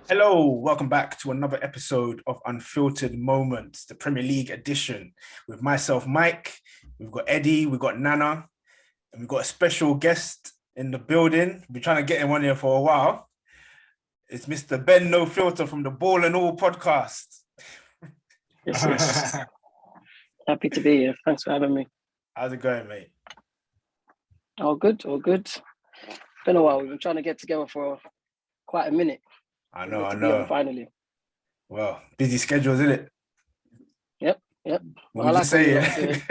Hello, welcome back to another episode of Unfiltered Moments, the Premier League edition, with myself, Mike. We've got Eddie, we've got Nana, and we've got a special guest in the building. We've been trying to get him on here for a while. It's Mr. Ben No Filter from the Ball and All podcast. Yes. Happy to be here. Thanks for having me. How's it going, mate? All good. Been a while. We've been trying to get together for quite a minute. I know. Finally. Well, busy schedules, isn't it? Yep. What would you say?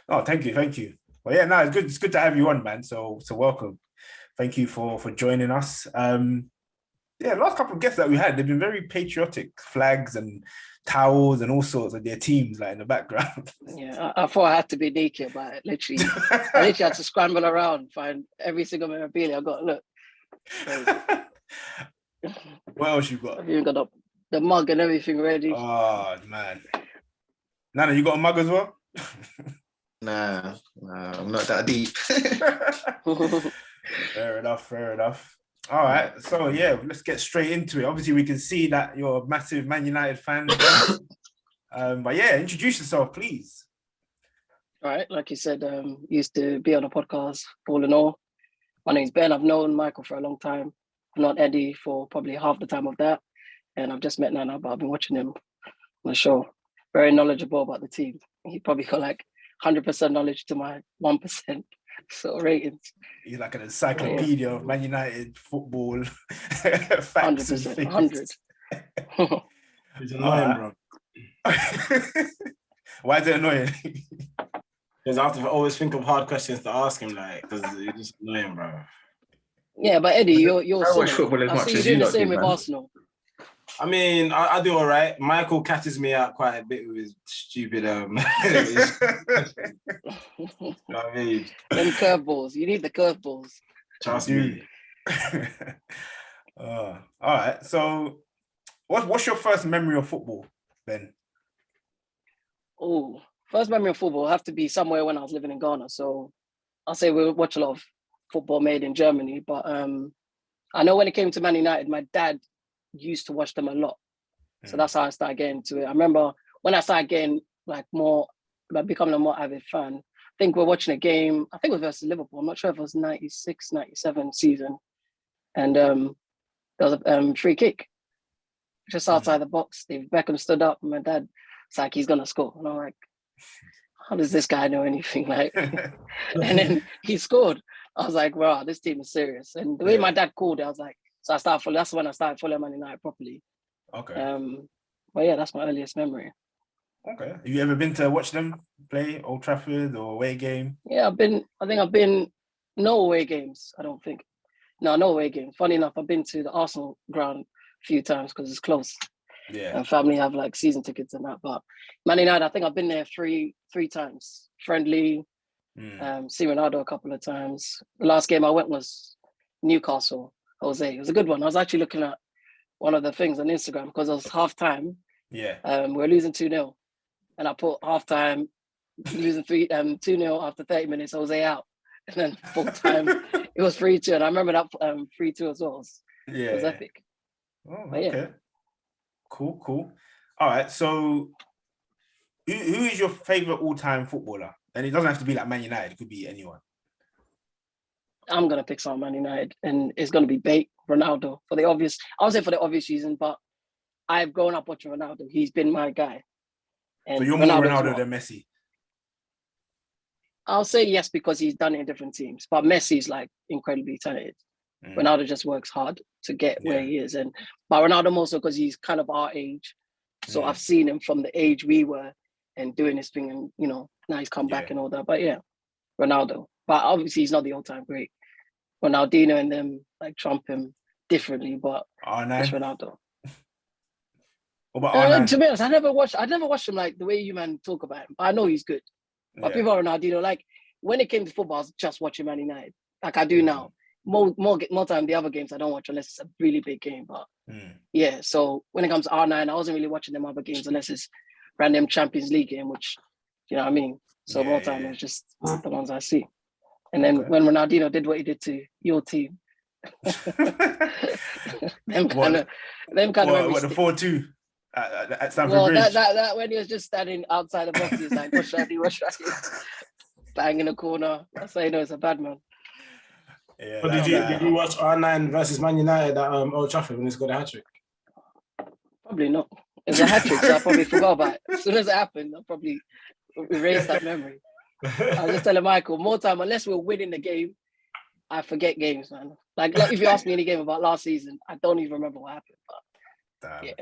Oh, thank you. Well, yeah, no, it's good to have you on, man. So welcome. Thank you for joining us. Last couple of guests that we had, they've been very patriotic, flags and towels and all sorts of their teams like in the background. Yeah, I thought I had to be naked, but I literally had to scramble around, find every single memorabilia I got. Look. What else you got? I've even got the mug and everything ready. Oh man. Nana, you got a mug as well? Nah, I'm not that deep. Fair enough. All right, so yeah, let's get straight into it. Obviously, we can see that you're a massive Man United fan. But yeah, introduce yourself, please. All right, like you said, used to be on a podcast, Ball and All. My name's Ben. I've known Michael for a long time. I've known Eddie for probably half the time of that. And I've just met Nana, but I've been watching him on the show. Very knowledgeable about the team. He probably got like 100% knowledge to my 1% sort of ratings. He's like an encyclopedia of Man United football facts. 100%, 100. It's annoying, bro. Why is it annoying? Because I have to always think of hard questions to ask him, like, because it's just annoying, bro. Yeah, but Eddie, you're I watch football as I much see as you you do the lot do, same with man. Arsenal. I mean, I do all right. Michael catches me out quite a bit with his stupid, you know what I mean? Them curveballs. You need the curveballs. Trust me. All right. So, what's your first memory of football, Ben? Oh, first memory of football have to be somewhere when I was living in Ghana. So I'll say we watch a lot of football made in Germany. But I know when it came to Man United, my dad used to watch them a lot. So that's how I started getting into it. I remember when I started getting becoming a more avid fan, I think we're watching a game, I think it was versus Liverpool. I'm not sure if it was 96, 97 season. And there was a free kick just outside the box. David Beckham stood up and my dad was like, he's going to score. And I'm like, how does this guy know anything? Like, and then he scored. I was like, wow, this team is serious. And the way my dad called it, I was like, so that's when I started following Man United properly. Okay. But yeah, that's my earliest memory. Okay. Have you ever been to watch them play Old Trafford or away game? Yeah, I've been no away games, I don't think. No away games. Funny enough, I've been to the Arsenal ground a few times because it's close. Yeah. And family have like season tickets and that. But Man United, I think I've been there three times. Friendly, see Ronaldo a couple of times. The last game I went was Newcastle, Jose. It was a good one. I was actually looking at one of the things on Instagram because it was half-time. Yeah. We're losing 2-0. And I put half-time, losing 2-0 after 30 minutes, Jose out. And then full-time, it was 3-2. And I remember that 3-2 as well. It was epic. Oh, but okay. Yeah. Cool. All right. So who is your favorite all-time footballer? And it doesn't have to be like Man United. It could be anyone. I'm going to pick some Man United. And it's going to be Ronaldo. I would say for the obvious reason, but I've grown up watching Ronaldo. He's been my guy. And so you're more Ronaldo than Messi? I'll say yes because he's done it in different teams. But Messi's like incredibly talented. Ronaldo just works hard to get where he is. But Ronaldo also because he's kind of our age. So I've seen him from the age we were and doing his thing. And, now he's come back and all that. But yeah, Ronaldo. But obviously he's not the all-time great. Ronaldinho and them like trump him differently. But it's Ronaldo. What about R9? To be honest, I never watched him like the way you man talk about him. I know he's good. But people are Ronaldinho. Like when it came to football, I was just watching Man United. Like I do now. More time the other games I don't watch unless it's a really big game. But yeah, so when it comes to R9, I wasn't really watching them other games unless it's random Champions League game, which you know what I mean. So more time it's just the ones I see. And then when Ronaldinho did what he did to your team, them kind of What, memories. the 4-2 at Stamford Well, Bridge? that when he was just standing outside the box, he's like, what should I do? Bang in the corner. That's how you know it's a bad man. Yeah, But did you watch R9 versus Man United at Old Trafford when he scored a hat-trick? Probably not. It was a hat-trick, so I probably forgot about it. As soon as it happened, I'll probably erase that memory. I was just telling Michael, more time, unless we're winning the game, I forget games, man. Like if you ask me any game about last season, I don't even remember what happened. But yeah.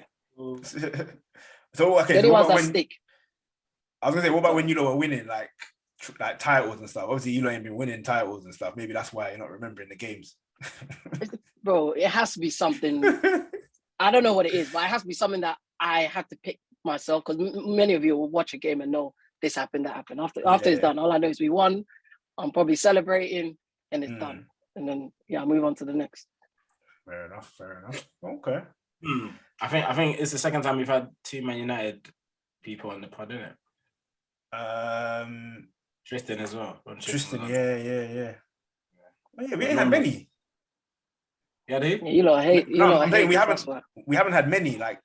So okay, The only so ones that stick. I was gonna say, what about when you lot were winning like titles and stuff? Obviously, you lot ain't been winning titles and stuff. Maybe that's why you're not remembering the games. Bro, it has to be something. I don't know what it is, but it has to be something that I have to pick myself, because many of you will watch a game and know this happened, that happened. After it's done, all I know is we won. I'm probably celebrating and it's done. And then I move on to the next. Fair enough. Okay. I think it's the second time we've had two Man United people on the pod, isn't it? Tristan as well. Tristan, yeah. Oh, yeah, we ain't had many. Yeah, dude. You lot hate. I'm saying we haven't had many like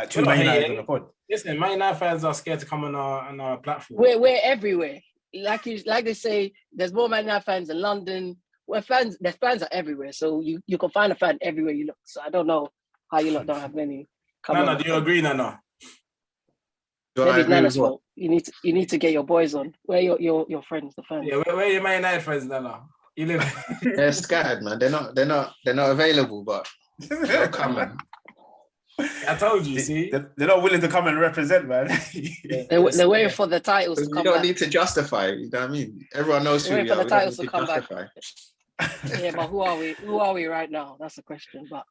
two Man United on the pod. Listen, Man United fans are scared to come on our platform. We're everywhere. Like they say, there's more Man United fans in London. There's fans are everywhere, so you can find a fan everywhere you look. So I don't know how you lot don't have many. Nana, do you agree, Nana? Maybe it's Nana's fault. You need to get your boys on. Where are your friends, the fans? Yeah, where are your Man United friends, Nana? You live. They're scared, man. They're not available, but they're coming. I told you, see? They're not willing to come and represent, man. They're waiting for the titles to come back. You don't need to justify, you know what I mean? Everyone knows who you are. For the titles to come back. Yeah, but who are we? Who are we right now? That's the question. But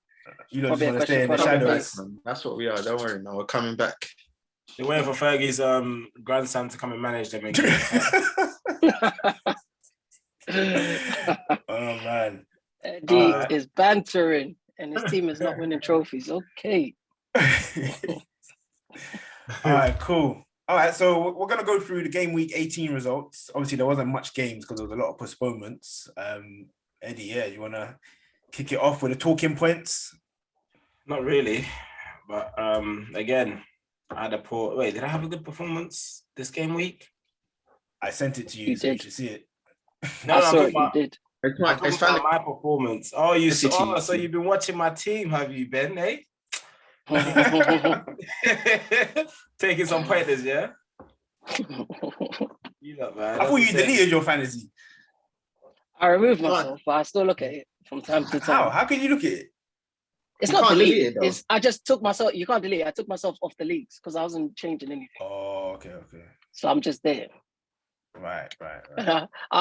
you don't just want to stay in the shadows. That's what we are. Don't worry, man. We're coming back. They're waiting for Fergie's grandson to come and manage them again. Oh man, Eddie is bantering, and his team is not winning trophies. Okay. All right, cool. All right, so we're gonna go through the game week 18 results. Obviously, there wasn't much games because there was a lot of postponements. Eddie, you wanna kick it off with the talking points? Not really, but again, I had a poor. Wait, did I have a good performance this game week? I sent it to you, so you should see it. No, I saw it. You did. It's my performance. Oh, you saw. So you've been watching my team, have you, Ben? Eh? Taking some pointers, yeah. You look, man. I thought you deleted your fantasy. I removed myself, but I still look at it from time to time. How can you look at it? It's not deleted. I just took myself. You can't delete it. I took myself off the leagues because I wasn't changing anything. Oh, okay. So I'm just there. Right.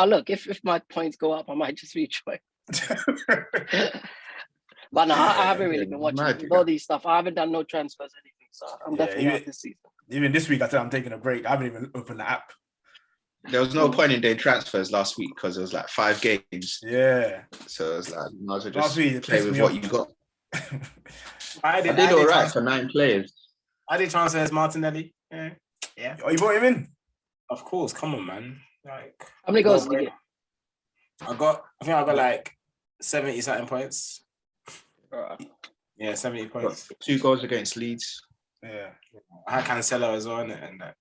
Look, if my points go up, I might just rejoin. But no, I haven't really been watching with all these stuff. I haven't done no transfers or anything, so I'm definitely out this season. Even this week, I said I'm taking a break. I haven't even opened the app. There was no point in doing transfers last week because it was like 5 games. Yeah. So it was like, might as well just play with what you got. I did all right for 9 players. I did transfers Martinelli. Yeah. Oh, you brought him in? Of course. Come on, man. Like, how many goals did you get? I think I got like 70 something points. Yeah, 70 points. 2 goals against Leeds. Yeah. I had Cancelo as well, and that.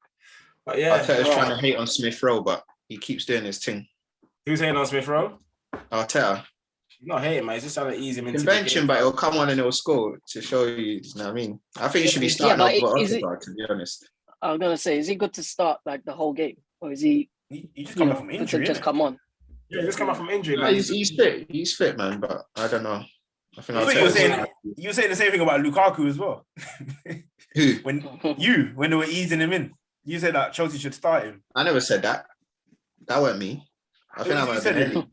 But yeah. Arteta's trying to hate on Smith Rowe, but he keeps doing his thing. Who's hating on Smith Rowe? Arteta. He's not hating, man. He's just trying to ease him into convention, but it'll come on and it'll score to show you know what I mean? I think he should be starting over Odegaard, to be honest. I was gonna say, is he good to start like the whole game? Or is he just come from injury? Just come on. Yeah, just come out from injury. No, he's fit. He's fit, man, but I don't know. I think you were saying the same thing about Lukaku as well. Who? When they were easing him in. You said that Chelsea should start him. I never said that. That wasn't me. I think that might have been Eddie.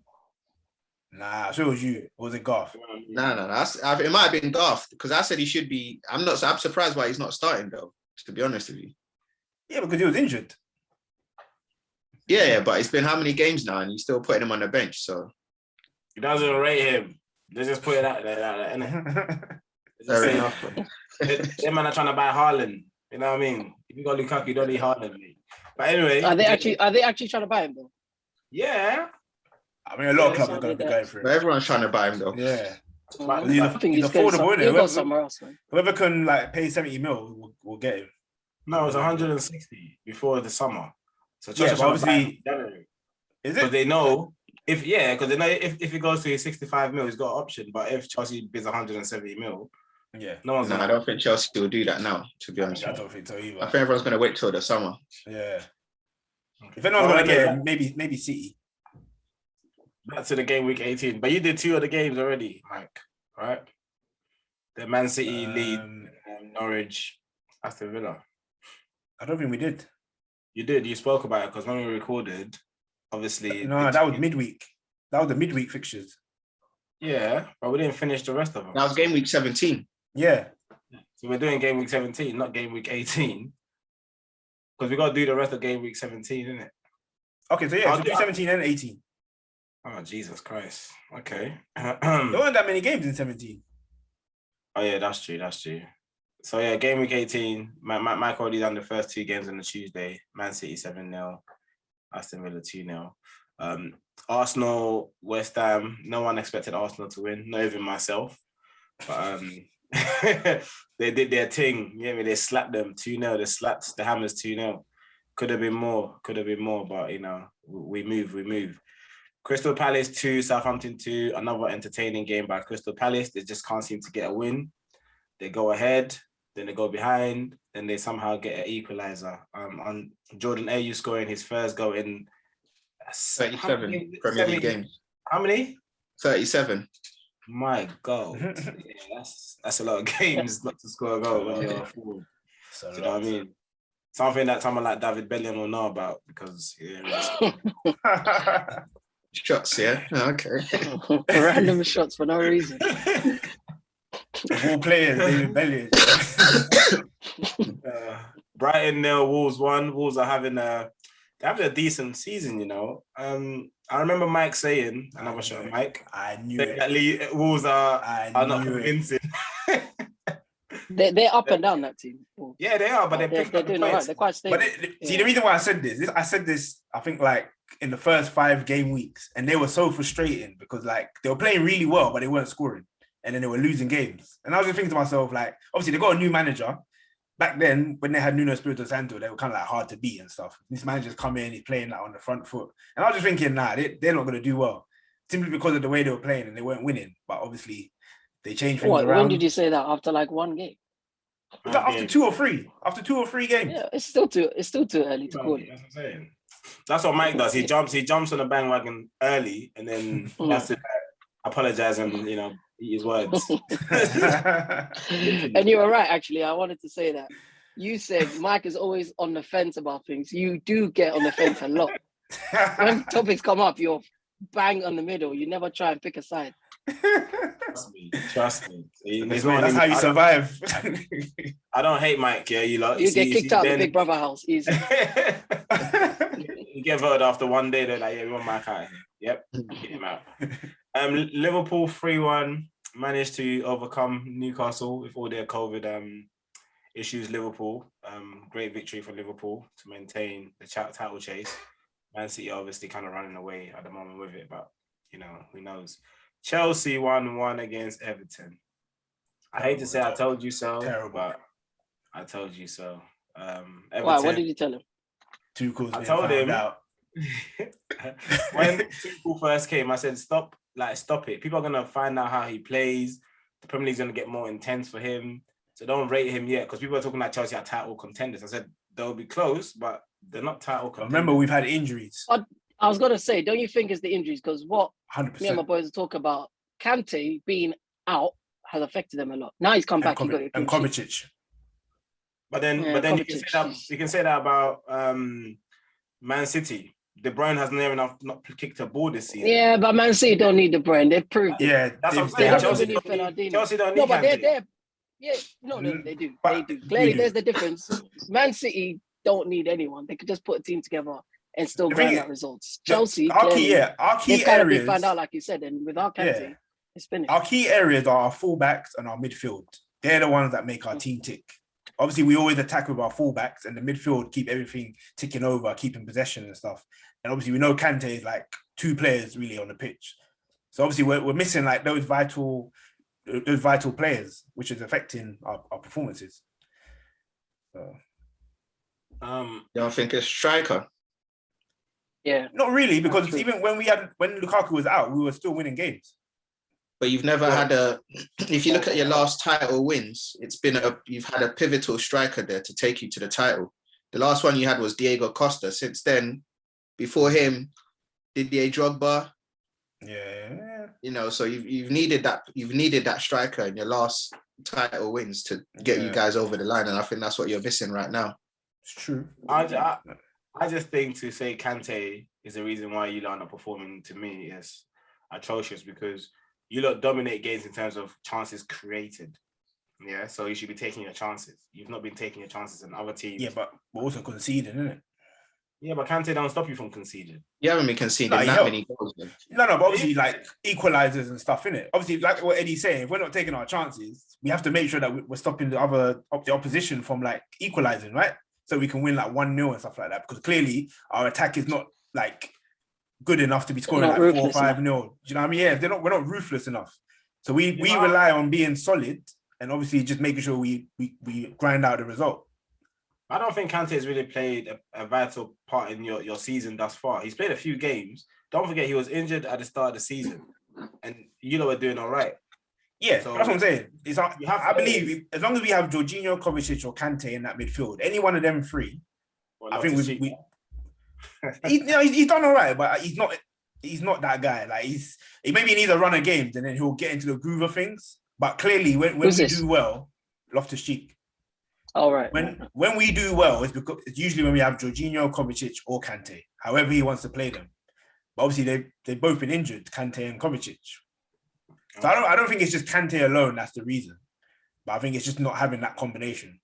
Nah, sure it was you. Or was it Garth? No. It might have been Garth because I said he should be. I'm surprised why he's not starting though. To be honest with you. Yeah, because he was injured. Yeah, but it's been how many games now, and you're still putting him on the bench. So he doesn't rate him. They just put it out there, innit? Fair enough. Them man are trying to buy Haaland. You know what I mean? If you got Lukaku, you don't need Haaland. But anyway, are they actually trying to buy him though? Yeah. I mean, a lot of Yeah, clubs so are going to be did going for But it. everyone's trying to buy him though. Yeah. I He's think he's affordable, he'll innit? go somewhere else, man. Whoever can like pay 70 mil will get him. No, it was 160 before the summer. So Yeah, Chelsea's but trying to buy him obviously, in January. is Because it? they know if it goes to 65 mil, he's got an option. But if Chelsea bids 170 mil, Yeah. no one's No, I don't think Chelsea will do that now, to be honest. I don't think so either. I think everyone's going to wait till the summer. Yeah. If anyone's going to get him, maybe City. Back to the game week 18. But you did 2 of the games already, Mike, right? The Man City lead, Norwich, Aston Villa. I don't think we did. You did. You spoke about it because when we recorded, obviously. No, that was midweek. That was the midweek fixtures. Yeah, but we didn't finish the rest of them. That was game week 17. Yeah. So we're doing game week 17, not game week 18. Because we got to do the rest of game week 17, innit? Okay, so yeah, so do 17 and 18. Oh, Jesus Christ. Okay. There weren't that many games in 17. Oh, yeah, that's true. So, yeah, game week 18. Mike already done the first 2 games on the Tuesday. Man City 7-0. Aston Villa 2-0. Arsenal, West Ham. No one expected Arsenal to win, not even myself. But they did their thing. You know what I mean? They slapped them 2-0. They slapped the Hammers 2-0. Could have been more, but, you know, we move. Crystal Palace 2, Southampton 2, another entertaining game by Crystal Palace. They just can't seem to get a win. They go ahead, then they go behind, then they somehow get an equaliser. On Jordan Ayew scoring his first goal in 37 Premier League games. How many? 37. My God. Yeah, that's a lot of games not to score a goal when you're a forward. Do you know what I mean? Something that someone like David Bellingham will know about because Shots, yeah. Oh, okay. Random shots for no reason. All players, David Bellingham. Brighton 0, Wolves 1. Wolves are having a decent season, you know. I remember Mike saying, another shot, Mike. I knew it. Wolves are not convincing. They're up and down, that team. Yeah, they are, but they're doing all right. They're quite stable. But see, the reason why I said this, I think like in the first 5 game weeks, and they were so frustrating because like they were playing really well, but they weren't scoring, and then they were losing games. And I was just thinking to myself, like, obviously they got a new manager. Back then, when they had Nuno Espirito Santo, they were kind of like hard to beat and stuff. This manager's come in, he's playing like on the front foot, and I was just thinking, they're not going to do well simply because of the way they were playing and they weren't winning. But obviously, they changed things around. When did you say that? After like 1 game? After 2 or 3. After 2 or 3 games. Yeah, it's still too early to call it. That's what I'm saying. That's what Mike does. He jumps on the bandwagon early and then has to apologize and eat his words. And you were right, actually. I wanted to say that. You said Mike is always on the fence about things. You do get on the fence a lot. When topics come up, you're bang on the middle. You never try and pick a side. Trust me. That's how you survive. I don't hate Mike. Yeah, you get kicked out of the Big Brother house. Easy. You get voted after 1 day. They're like, yeah, we want Mike out here. Yep, get him out. Liverpool 3-1 managed to overcome Newcastle with all their COVID issues. Liverpool, great victory for Liverpool to maintain the title chase. Man City obviously kind of running away at the moment with it, but who knows. Chelsea 1-1 against Everton. I hate to say I told you so, but I told you so. Everton, why? What did you tell him? Tuchel's I told him out. When Tuchel first came, I said, stop it. People are going to find out how he plays. The Premier League's going to get more intense for him. So don't rate him yet, because people are talking like Chelsea are title contenders. I said, they'll be close, but they're not title contenders. Remember, we've had injuries. I was going to say, don't you think it's the injuries? Because what 100%. me and my boys talk about, Kante being out has affected them a lot. Now he's come back. And Kovacic. But then you can say that about Man City. De Bruyne has never not kicked a ball this season. Yeah, but Man City don't need De Bruyne. They've proved it. Yeah, that's what I'm saying. Chelsea don't need No, but Kante. they're yeah, no, they do. They do. Clearly, there's the difference. Man City don't need anyone. They could just put a team together and still grind out results. Chelsea, our key areas, found out, like you said, and without Kante, it's finished. Our key areas are our fullbacks and our midfield. They're the ones that make our team tick. obviously we always attack with our fullbacks, and the midfield keep everything ticking over, keeping possession and stuff. And obviously we know Kante is like two players really on the pitch. So obviously we're missing like those vital players, which is affecting our performances. So, you don't think it's striker? Yeah, not really, because even when Lukaku was out, we were still winning games. But you've never had if you look at your last title wins, you've had a pivotal striker there to take you to the title. The last one you had was Diego Costa. Since then, before him, Didier Drogba. Yeah. You know, so you've needed that striker in your last title wins to get you guys over the line, and I think that's what you're missing right now. It's true. I just think to say Kante is the reason why you lot are not performing, to me, is atrocious, because you lot dominate games in terms of chances created. Yeah, so you should be taking your chances. You've not been taking your chances in other teams. Yeah, but we're also conceding, isn't it? Yeah, but Kante don't stop you from conceding. You haven't been conceding that many goals, man. No, but obviously like equalizers and stuff, innit? Obviously, like what Eddie's saying, if we're not taking our chances, we have to make sure that we're stopping the opposition from like equalizing, right? So we can win like 1-0 and stuff like that. Because clearly our attack is not like good enough to be scoring like 4 or 5-0. Do you know what I mean? Yeah, we're not ruthless enough. So we rely on being solid and obviously just making sure we grind out the result. I don't think Kante has really played a vital part in your season thus far. He's played a few games. Don't forget, he was injured at the start of the season, and you know we're doing all right. Yeah, so that's what I'm saying. I believe as long as we have Jorginho, Kovacic, or Kante in that midfield, any one of them three, I think he's done all right, but he's not that guy. Like he maybe needs a run of games, and then he'll get into the groove of things. But clearly, when we do well, Loftus-Cheek. All right. When we do well, it's usually when we have Jorginho, Kovacic, or Kante, however he wants to play them. But obviously, they've both been injured, Kante and Kovacic. So I don't think it's just Kante alone that's the reason. But I think it's just not having that combination.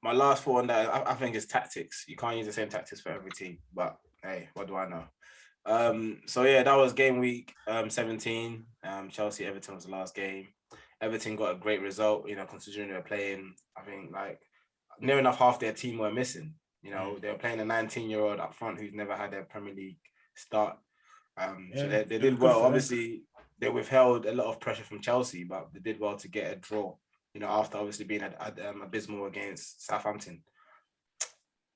My last thought on that, I think it's tactics. You can't use the same tactics for every team. But hey, what do I know? So yeah, that was game week 17. Chelsea-Everton was the last game. Everton got a great result, you know, considering they were playing, I think, like, near enough half their team were missing. You know, they were playing a 19-year-old up front who's never had their Premier League start. So they did well. Obviously, they withheld a lot of pressure from Chelsea, but they did well to get a draw, you know, after obviously being abysmal against Southampton.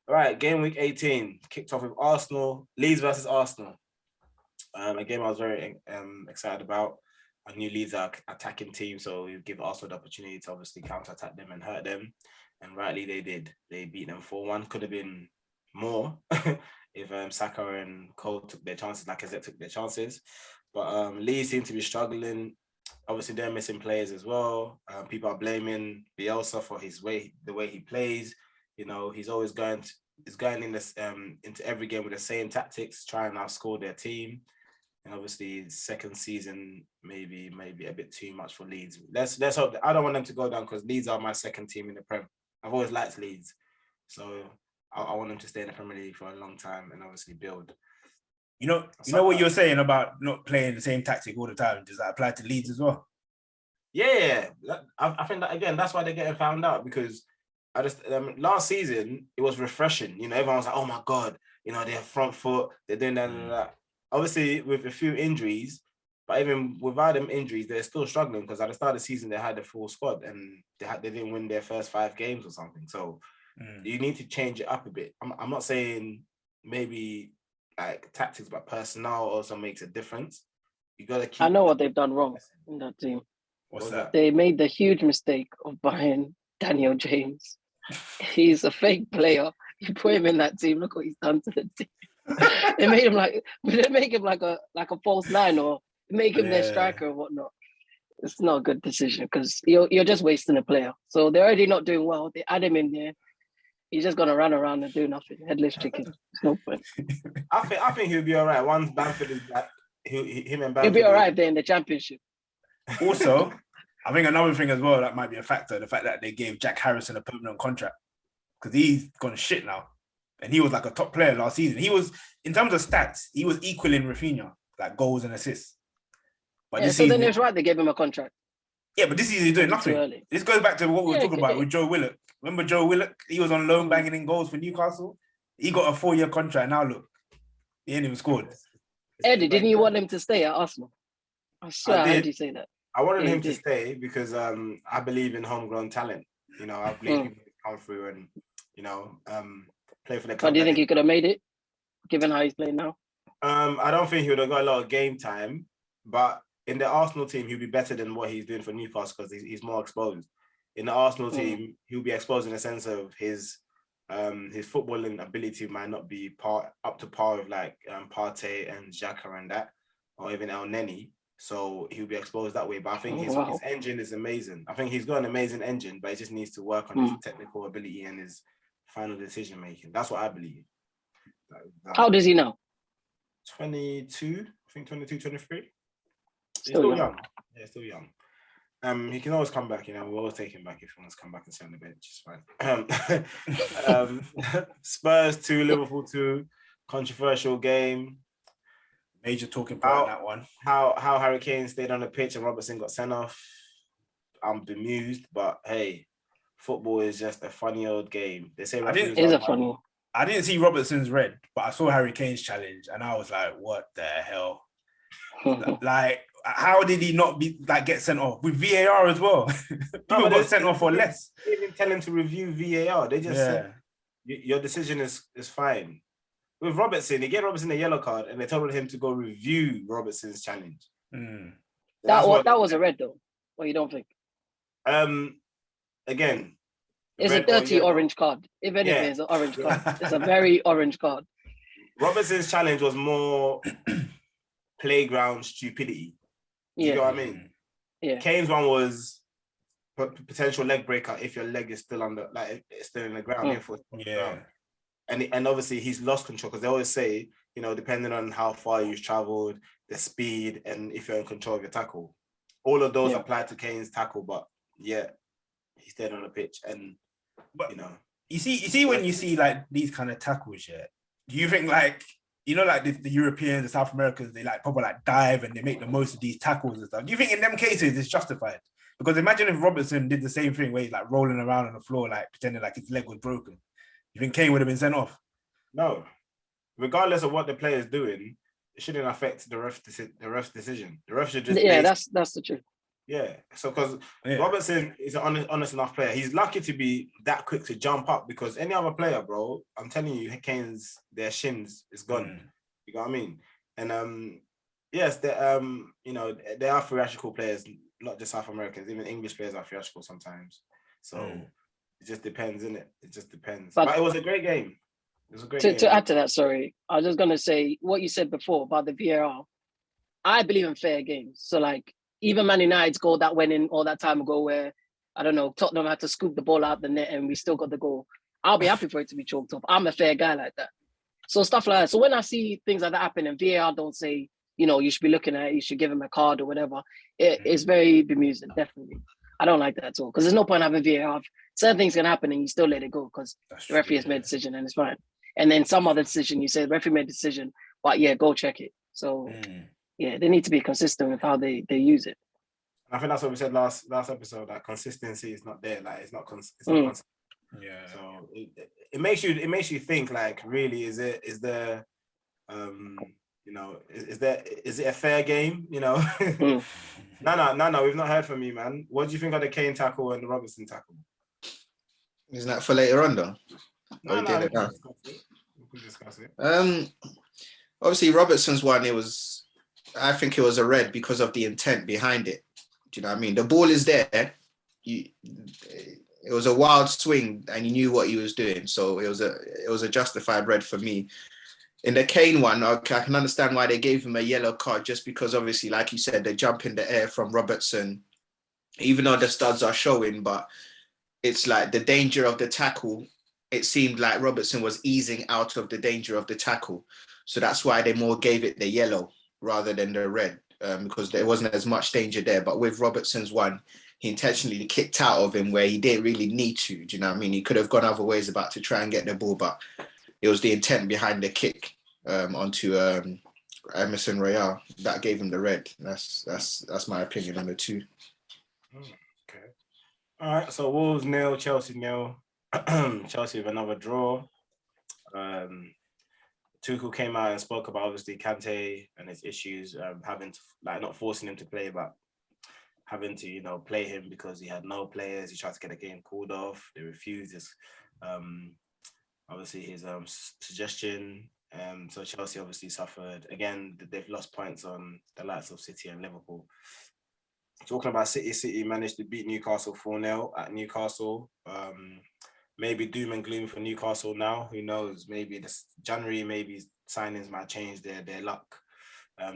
All right, game week 18 kicked off with Leeds versus Arsenal. A game I was very excited about. I knew Leeds are attacking team, so we give Arsenal the opportunity to obviously counter-attack them and hurt them. And rightly they did. They beat them 4-1. Could have been more if Saka and Cole took their chances, like Lacazette took their chances. But Leeds seem to be struggling. Obviously, they're missing players as well. People are blaming Bielsa for the way he plays. You know, he's always going in this into every game with the same tactics, trying to outscore their team. And obviously, second season maybe a bit too much for Leeds. Let's hope. I don't want them to go down because Leeds are my second team in the Prem. I've always liked Leeds, so I want them to stay in the Premier League for a long time and obviously build. You know what you're saying about not playing the same tactic all the time. Does that apply to Leeds as well? Yeah, I think that again. That's why they're getting found out, because I just last season it was refreshing. You know, everyone was like, "Oh my god, you know, they're front foot, they're doing that and that." Obviously, with a few injuries, but even without them injuries, they're still struggling because at the start of the season, they had a full squad and they didn't win their first 5 games or something. So you need to change it up a bit. I'm not saying maybe like tactics, but personnel also makes a difference. You got to keep... I know what they've done wrong in that team. What's that? They made the huge mistake of buying Daniel James. He's a fake player. You put him in that team, look what he's done to the team. They make him like a false 9 or make him their striker or whatnot. It's not a good decision because you're just wasting a player. So they're already not doing well. They add him in there. He's just gonna run around and do nothing. Headless chicken. It's no point. I think he'll be all right once Bamford is back. Him and Bamford. He'll be all right there in the championship. Also, I think another thing as well that might be a factor, the fact that they gave Jack Harrison a permanent contract because he's gone shit now. And he was like a top player last season. He was, in terms of stats, he was equaling Rafinha, like goals and assists. But yeah, so then it's right they gave him a contract. Yeah, but this season he's doing Too nothing. early. This goes back to what we were Yeah, talking about with Joe Willock. Remember Joe Willock? He was on loan banging in goals for Newcastle. He got a 4-year contract. Now look, he ain't even scored. Eddie, didn't you want him to stay at Arsenal? I swear I heard you say that. I wanted Yeah, him you to did. stay because I believe in homegrown talent. You know, I believe people come through and, you know, play for the club. But do you think he could have made it, given how he's playing now? I don't think he would have got a lot of game time, but in the Arsenal team, he'll be better than what he's doing for Newcastle because he's more exposed. In the Arsenal team, he'll be exposed in the sense of his footballing ability might not be up to par with like Partey and Xhaka and that, or even El Neni. So he'll be exposed that way. But I think his engine is amazing. I think he's got an amazing engine, but he just needs to work on his technical ability and his final decision making. That's what I believe. How old is he now? 22, I think 22, 23. Still young. Yeah, still young. He can always come back, you know, we'll always take him back if he wants to come back and sit on the bench. It's fine. Spurs 2, Liverpool 2, controversial game. Major talking point on that one. How Harry Kane stayed on the pitch and Robertson got sent off. I'm bemused, but hey, football is just a funny old game. They say I didn't see Robertson's red, but I saw Harry Kane's challenge and I was like, what the hell? Like, how did he not get sent off with VAR as well? People got sent off for less. They didn't tell him to review VAR. They just said your decision is fine. With Robertson, they gave Robertson a yellow card and they told him to go review Robertson's challenge. That was a red though. What you don't think? Again, it's a dirty orange card. If anything, it's an orange card. It's a very orange card. Robertson's challenge was more playground stupidity. You know what I mean? Yeah. Kane's one was potential leg breaker if your leg is still it's still in the ground. And obviously he's lost control because they always say, you know, depending on how far you've traveled, the speed, and if you're in control of your tackle, all of those apply to Kane's tackle. But yeah, he stayed on the pitch, you know. You see when you see like these kind of tackles, do you think like, you know, like the Europeans, the South Americans, they like probably like dive and they make the most of these tackles and stuff. Do you think in them cases it's justified? Because imagine if Robertson did the same thing where he's like rolling around on the floor, like pretending like his leg was broken. You think Kane would have been sent off? No. Regardless of what the player is doing, it shouldn't affect the ref's decision. The ref should just... Yeah, that's the truth. Yeah. So because Robertson is an honest enough player. He's lucky to be that quick to jump up because any other player, bro, I'm telling you, their shins is gone. You know what I mean? And yes, you know, they are theatrical players, not just South Americans. Even English players are theatrical sometimes. So it just depends, innit? It just depends. But it was a great game. It was a great game. To add to that, sorry, I was just going to say what you said before about the VAR. I believe in fair games. So, like, even Man United's goal that went in all that time ago where, I don't know, Tottenham had to scoop the ball out the net and we still got the goal. I'll be happy for it to be chalked up. I'm a fair guy like that. So stuff like that. So when I see things like that happen and VAR don't say, you know, you should be looking at it, you should give him a card or whatever, it's very bemusing, definitely. I don't like that at all because there's no point having VAR. Certain things can happen and you still let it go because the referee has made a decision and it's fine. And then some other decision, you say the referee made a decision, but go check it. So they need to be consistent with how they use it. I think that's what we said last episode, that consistency is not there. Like it's not consistent. Yeah. So it makes you think, like, really, is it a fair game? You know? No, we've not heard from you, man. What do you think of the Kane tackle and the Robertson tackle? Isn't that for later on though? We can discuss it. Obviously Robertson's one, I think it was a red because of the intent behind it. Do you know what I mean? The ball is there. It was a wild swing and he knew what he was doing. So it was a justified red for me. In the Kane one, I can understand why they gave him a yellow card, just because obviously, like you said, the jump in the air from Robertson, even though the studs are showing, but it's like the danger of the tackle. It seemed like Robertson was easing out of the danger of the tackle. So that's why they more gave it the yellow rather than the red, because there wasn't as much danger there. But with Robertson's one, he intentionally kicked out of him where he didn't really need to. Do you know what I mean? He could have gone other ways about to try and get the ball, but it was the intent behind the kick onto Emerson Royale that gave him the red. That's my opinion on the two. Okay. All right. So Wolves 0, Chelsea 0. Chelsea with another draw. Tuchel came out and spoke about obviously Kante and his issues, having to not forcing him to play, but having to play him because he had no players. He tried to get a game called off. They refused his obviously his suggestion. So Chelsea obviously suffered again. They've lost points on the likes of City and Liverpool. Talking about City managed to beat Newcastle 4-0 at Newcastle. Maybe doom and gloom for Newcastle now. Who knows? Maybe this January, maybe signings might change their luck.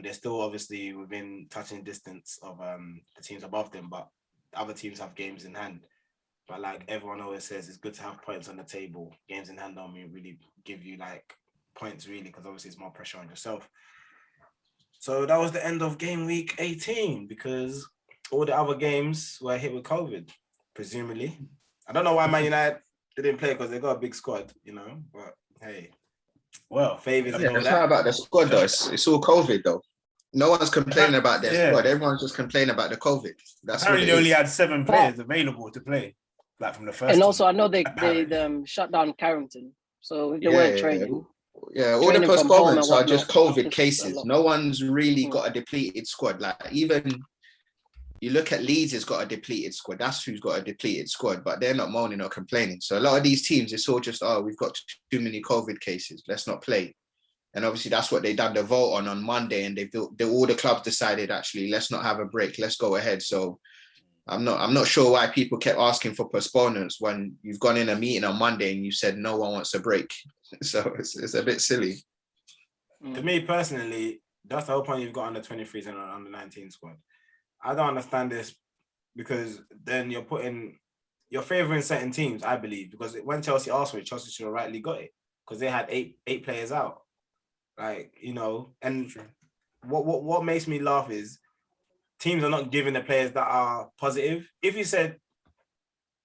They're still obviously within touching distance of the teams above them, but other teams have games in hand. But like everyone always says, it's good to have points on the table. Games in hand don't really give you points really, because obviously it's more pressure on yourself. So that was the end of game week 18 because all the other games were hit with COVID, presumably. I don't know why Man United didn't play because they got a big squad, but hey. Well, favors. It's not about the squad though. It's all COVID though. No one's complaining about their squad. Everyone's just complaining about the COVID. That's apparently they only had 7 players available to play, from the first. And also, I know they shut down Carrington, so they weren't training. Yeah, all the postponements are just COVID cases. No one's really got a depleted squad. Even you look at Leeds has got a depleted squad. That's who's got a depleted squad, but they're not moaning or complaining. So a lot of these teams, it's all just, we've got too many COVID cases. Let's not play. And obviously that's what they done the vote on Monday, and all the clubs decided actually let's not have a break. Let's go ahead. So I'm not sure why people kept asking for postponements when you've gone in a meeting on Monday and you said no one wants a break. So it's a bit silly. To me personally, that's the whole point you've got under 23s and under 19 squad. I don't understand this because then you're favouring certain teams, I believe, because when Chelsea asked for it, Chelsea should have rightly got it because they had eight players out. And what makes me laugh is teams are not giving the players that are positive. If you said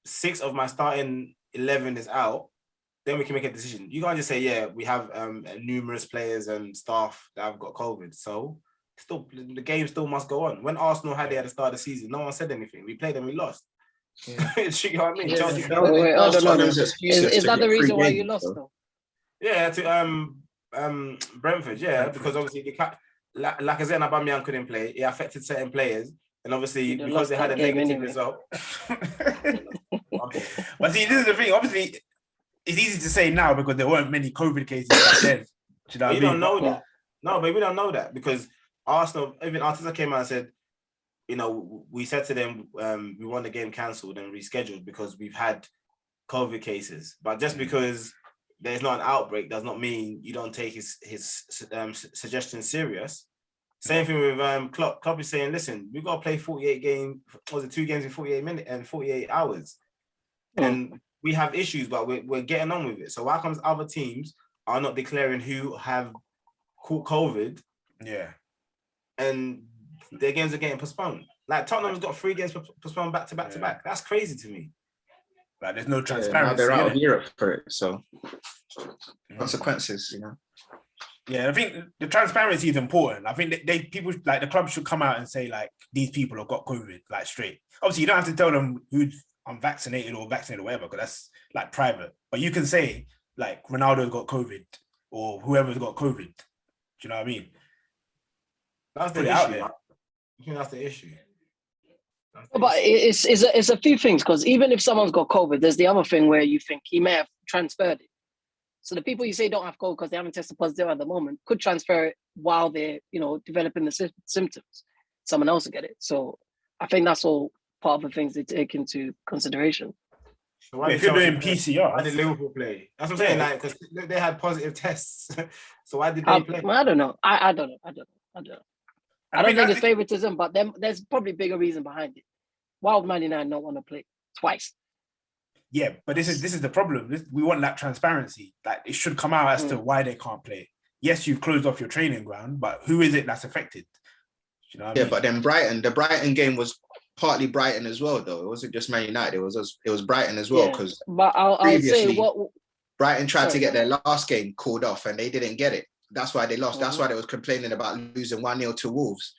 6 of my starting 11 is out, then we can make a decision. You can't just say, we have numerous players and staff that have got COVID. So still, the game still must go on. When Arsenal had it at the start of the season, no one said anything. We played and we lost. Yeah. You know what I mean? Chelsea. I don't know. Is that the reason why you lost though? Yeah, to Brentford. Yeah, because obviously Lacazette and Aubameyang couldn't play. It affected certain players, and obviously because they had a negative result. But see, this is the thing. Obviously, it's easy to say now because there weren't many COVID cases back then. We don't know that. No, but we don't know that because Arsenal, even Arteta came out and said, we said to them, we want the game cancelled and rescheduled because we've had COVID cases. But just because there's not an outbreak does not mean you don't take his suggestions serious. Same thing with Klopp. Klopp is saying, listen, we've got to play 48 games. Was it 2 games in 48 minutes and 48 hours? And we have issues, but we're getting on with it. So why comes other teams are not declaring who have caught COVID? Yeah. And their games are getting postponed. Like Tottenham's got 3 games postponed back to back to back. That's crazy to me. Like there's no transparency. Now they're out of Europe for it, so consequences, Yeah, I think the transparency is important. I think people like the club should come out and say these people have got COVID straight. Obviously, you don't have to tell them who's unvaccinated or vaccinated or whatever because that's private. But you can say Ronaldo's got COVID or whoever's got COVID. Do you know what I mean? That's the issue. I think that's the issue. But it's a few things because even if someone's got COVID, there's the other thing where you think he may have transferred it. So the people you say don't have COVID because they haven't tested positive at the moment could transfer it while they're developing the symptoms. Someone else will get it. So I think that's all part of the things they take into consideration. So why if you're doing PCR, why did Liverpool play? That's what I'm saying. Because they had positive tests. So why did they play? I don't know. I don't know. I don't think it's favoritism, but there's probably a bigger reason behind it. Why would Man United not want to play twice? Yeah, but this is the problem. We want that transparency. It should come out as to why they can't play. Yes, you've closed off your training ground, but who is it that's affected? You know what I mean? But then the Brighton game was partly Brighton as well, though. It wasn't just Man United. It was Brighton as well because. But I'll say what Brighton tried to get their last game called off and they didn't get it. That's why they lost. That's why they was complaining about losing 1-0 to Wolves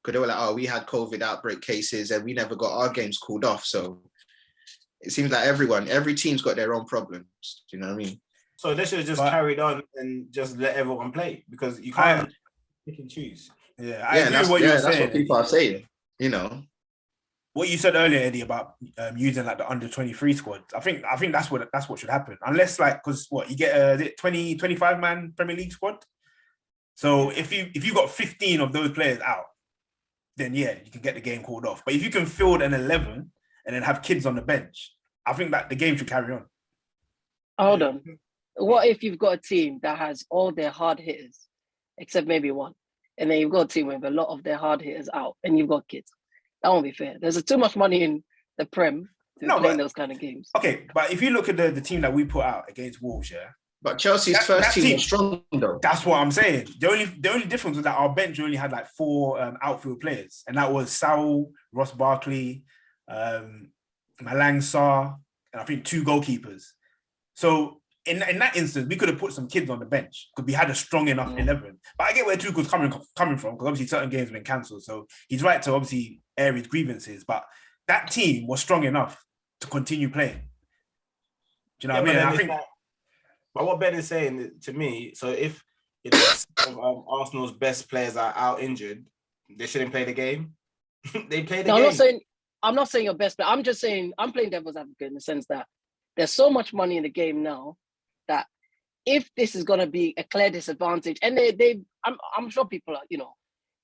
because they were like, oh, we had COVID outbreak cases and we never got our games called off. So it seems like every team's got their own problems. Do you know what I mean? So they should have just carried on and just let everyone play, because you can't pick and choose. Yeah, I agree with what you were saying. That's what people are saying, you know. What you said earlier, Eddie, about using like the under 23 squad. I think that's what should happen. Unless like, because what, you get a 25 man Premier League squad. So if you got 15 of those players out, then yeah, you can get the game called off. But if you can field an 11 and then have kids on the bench, I think that the game should carry on. Hold on. What if you've got a team that has all their hard hitters, except maybe one, and then you've got a team with a lot of their hard hitters out, and you've got kids? That won't be fair. There's too much money in the Prem to play those kind of games. Okay, but if you look at the team that we put out against Wolves, yeah. But Chelsea's first team was strong though. That's what I'm saying. The only difference was that our bench only had like 4 outfield players, and that was Saul, Ross Barkley, Malang Sarr, and I think 2 goalkeepers. So in that instance, we could have put some kids on the bench because we had a strong enough 11. But I get where Tuchel's coming from, because obviously certain games have been cancelled. So he's right to obviously air his grievances. But that team was strong enough to continue playing. Do you know what I mean? But what Ben is saying to me, so if Arsenal's best players are out injured, they shouldn't play the game. They play the game. I'm not saying your best player. I'm just saying I'm playing devil's advocate in the sense that there's so much money in the game now that if this is going to be a clear disadvantage, and I'm sure people are,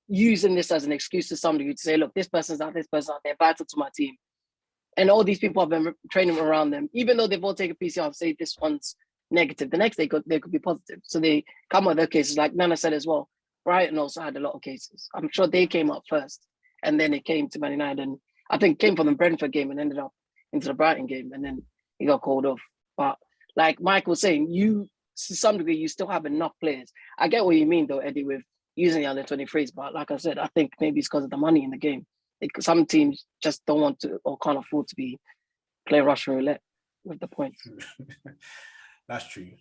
using this as an excuse to some degree to say, look, this person's out, they're vital to my team. And all these people have been training around them, even though they've all taken PCR, say this one's negative, the next day they could be positive. So they come with their cases, like Nana said as well. Brighton also had a lot of cases. I'm sure they came up first, and then it came to Man United, and I think came from the Brentford game and ended up into the Brighton game, and then he got called off. But like Mike was saying, you, to some degree, you still have enough players. I get what you mean though, Eddie, with using the under 23s, but like I said, I think maybe it's because of the money in the game. Some teams just don't want to or can't afford to be playing Russian roulette with the points. That's true.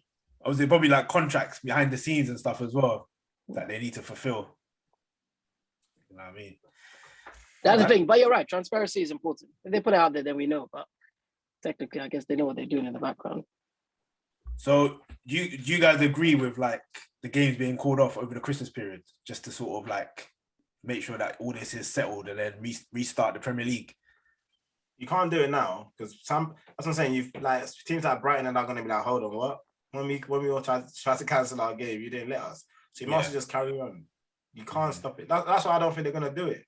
Obviously, probably like contracts behind the scenes and stuff as well that they need to fulfill. You know what I mean? That's the thing. But you're right. Transparency is important. If they put it out there, then we know. But technically, I guess they know what they're doing in the background. So do you guys agree with like the games being called off over the Christmas period, just to sort of like make sure that all this is settled and then restart the Premier League? You can't do it now because that's what I'm saying. You've like teams like Brighton are going to be like, hold on, what? When we all try to cancel our game, you didn't let us. So you must just carry on. You can't stop it. That's why I don't think they're going to do it.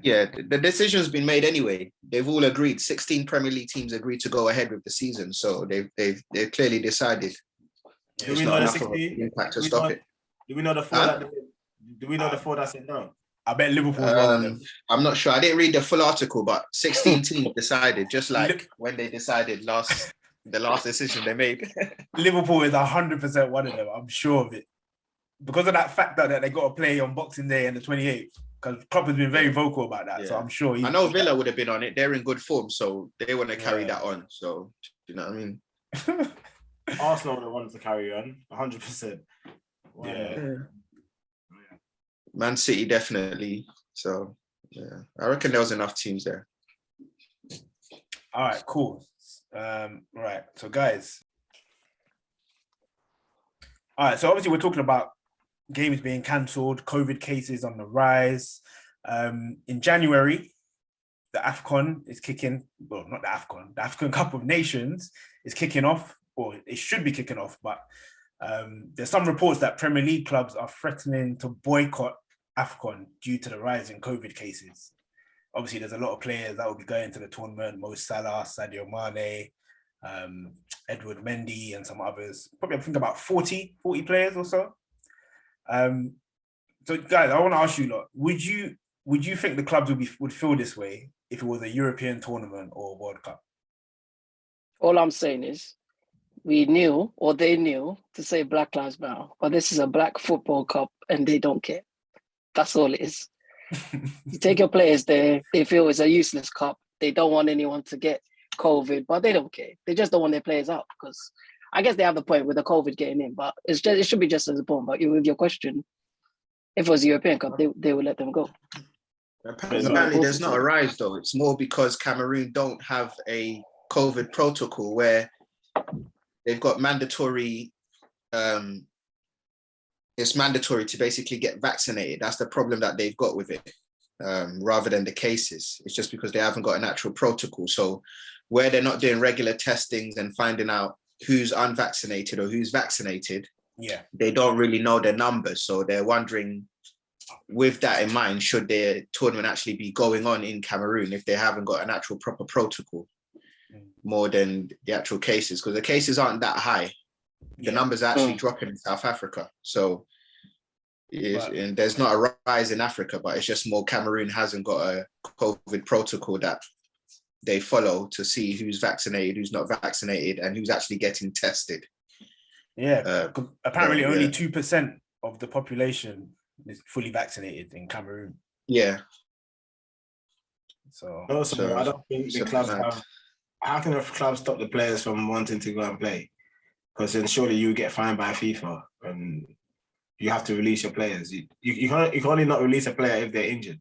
Yeah, the decision's been made anyway. They've all agreed. 16 Premier League teams agreed to go ahead with the season, so they've clearly decided. Do we know the 16? Impact to stop it. Do we know the 4 Do we know the 4 that said no? I bet Liverpool was one of them. I'm not sure. I didn't read the full article, but 16 teams decided, just like when they decided the last decision they made. Liverpool is 100% one of them. I'm sure of it. Because of that fact that they got to play on Boxing Day and the 28th. Because Klopp has been very vocal about that, so I'm sure. I know Villa would have been on it. They're in good form, so they want to carry that on. So, you know what I mean? Arsenal would have wanted to carry on, 100%. Yeah. Man City, definitely. So, yeah. I reckon there was enough teams there. All right, cool. Right, so guys. All right, so obviously we're talking about games being cancelled, COVID cases on the rise. In January, the AFCON is kicking, well, not the AFCON, the African Cup of Nations is kicking off, or it should be kicking off, but there's some reports that Premier League clubs are threatening to boycott AFCON due to the rise in COVID cases. Obviously, there's a lot of players that will be going to the tournament, Mo Salah, Sadio Mane, Edward Mendy, and some others. Probably I think about 40 players or so. So guys, I want to ask you, would you think the clubs would feel this way if it was a European tournament or World Cup? All I'm saying is we knew, or they knew, to say Black Lives Matter, but this is a Black Football Cup and they don't care. That's all it is. You take your players there, they feel it's a useless cup. They don't want anyone to get COVID, but they don't care. They just don't want their players out because I guess they have the point with the COVID getting in, but it should be just as important. But with your question, If it was the European Cup, they would let them go. Apparently, there's not a rise though. It's more because Cameroon don't have a COVID protocol where they've got mandatory. It's mandatory to basically get vaccinated. That's the problem that they've got with it, rather than the cases. It's just because they haven't got an actual protocol. So where they're not doing regular testings and finding out who's unvaccinated or who's vaccinated, they don't really know their numbers. So they're wondering, with that in mind, should their tournament actually be going on in Cameroon if they haven't got an actual proper protocol, more than the actual cases, because the cases aren't that high. The numbers are actually dropping in South Africa. So and there's not a rise in Africa, but it's just more Cameroon hasn't got a COVID protocol that they follow to see who's vaccinated, who's not vaccinated, and who's actually getting tested. Apparently only 2% of the population is fully vaccinated in Cameroon. So I don't think the clubs have. How can the clubs stop the players from wanting to go and play? Because then surely you get fined by FIFA and you have to release your players. You can only not release a player if they're injured.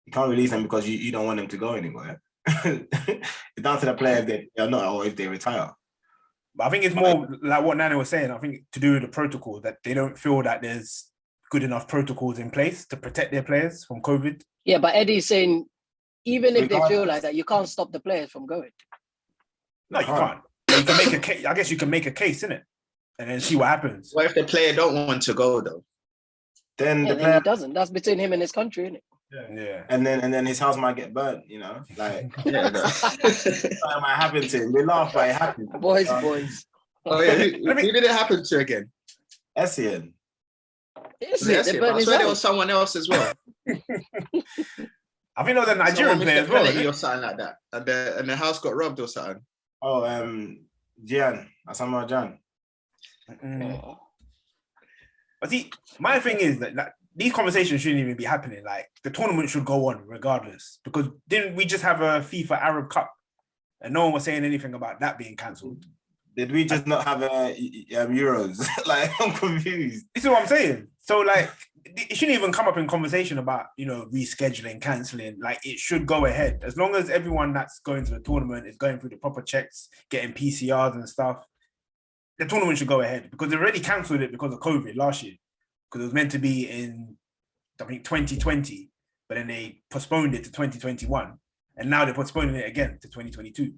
You can't release them because you don't want them to go anywhere. It's down to the player if they're not or if they retire. But I think it's more like what Nana was saying. I think to do with the protocol, that they don't feel that there's good enough protocols in place to protect their players from COVID. Yeah, but Eddie's saying even if they feel like that, you can't stop the players from going. No, you can't. You can make a case. I guess you can make a case, innit? And then see what happens. What if the player don't want to go though? Then the player doesn't. That's between him and his country, isn't it? Yeah. And then his house might get burnt, you know? Like that might happen to him. We laugh, but it happened. Boys. Oh yeah, who did it happen to again? Essien. I swear there was someone else as well. I think it was a Nigerian player as well. Or something like that. And the house got robbed or something. Oh, Asamoah Gyan. But see, my thing is that these conversations shouldn't even be happening. Like, the tournament should go on regardless. Because didn't we just have a FIFA Arab Cup? And no one was saying anything about that being cancelled. Did we just not have Euros? Like, I'm confused. This is what I'm saying. So, like, it shouldn't even come up in conversation about, rescheduling, cancelling. Like, it should go ahead. As long as everyone that's going to the tournament is going through the proper checks, getting PCRs and stuff, the tournament should go ahead. Because they already cancelled it because of COVID last year. Because it was meant to be in, I think, 2020. But then they postponed it to 2021. And now they're postponing it again to 2022.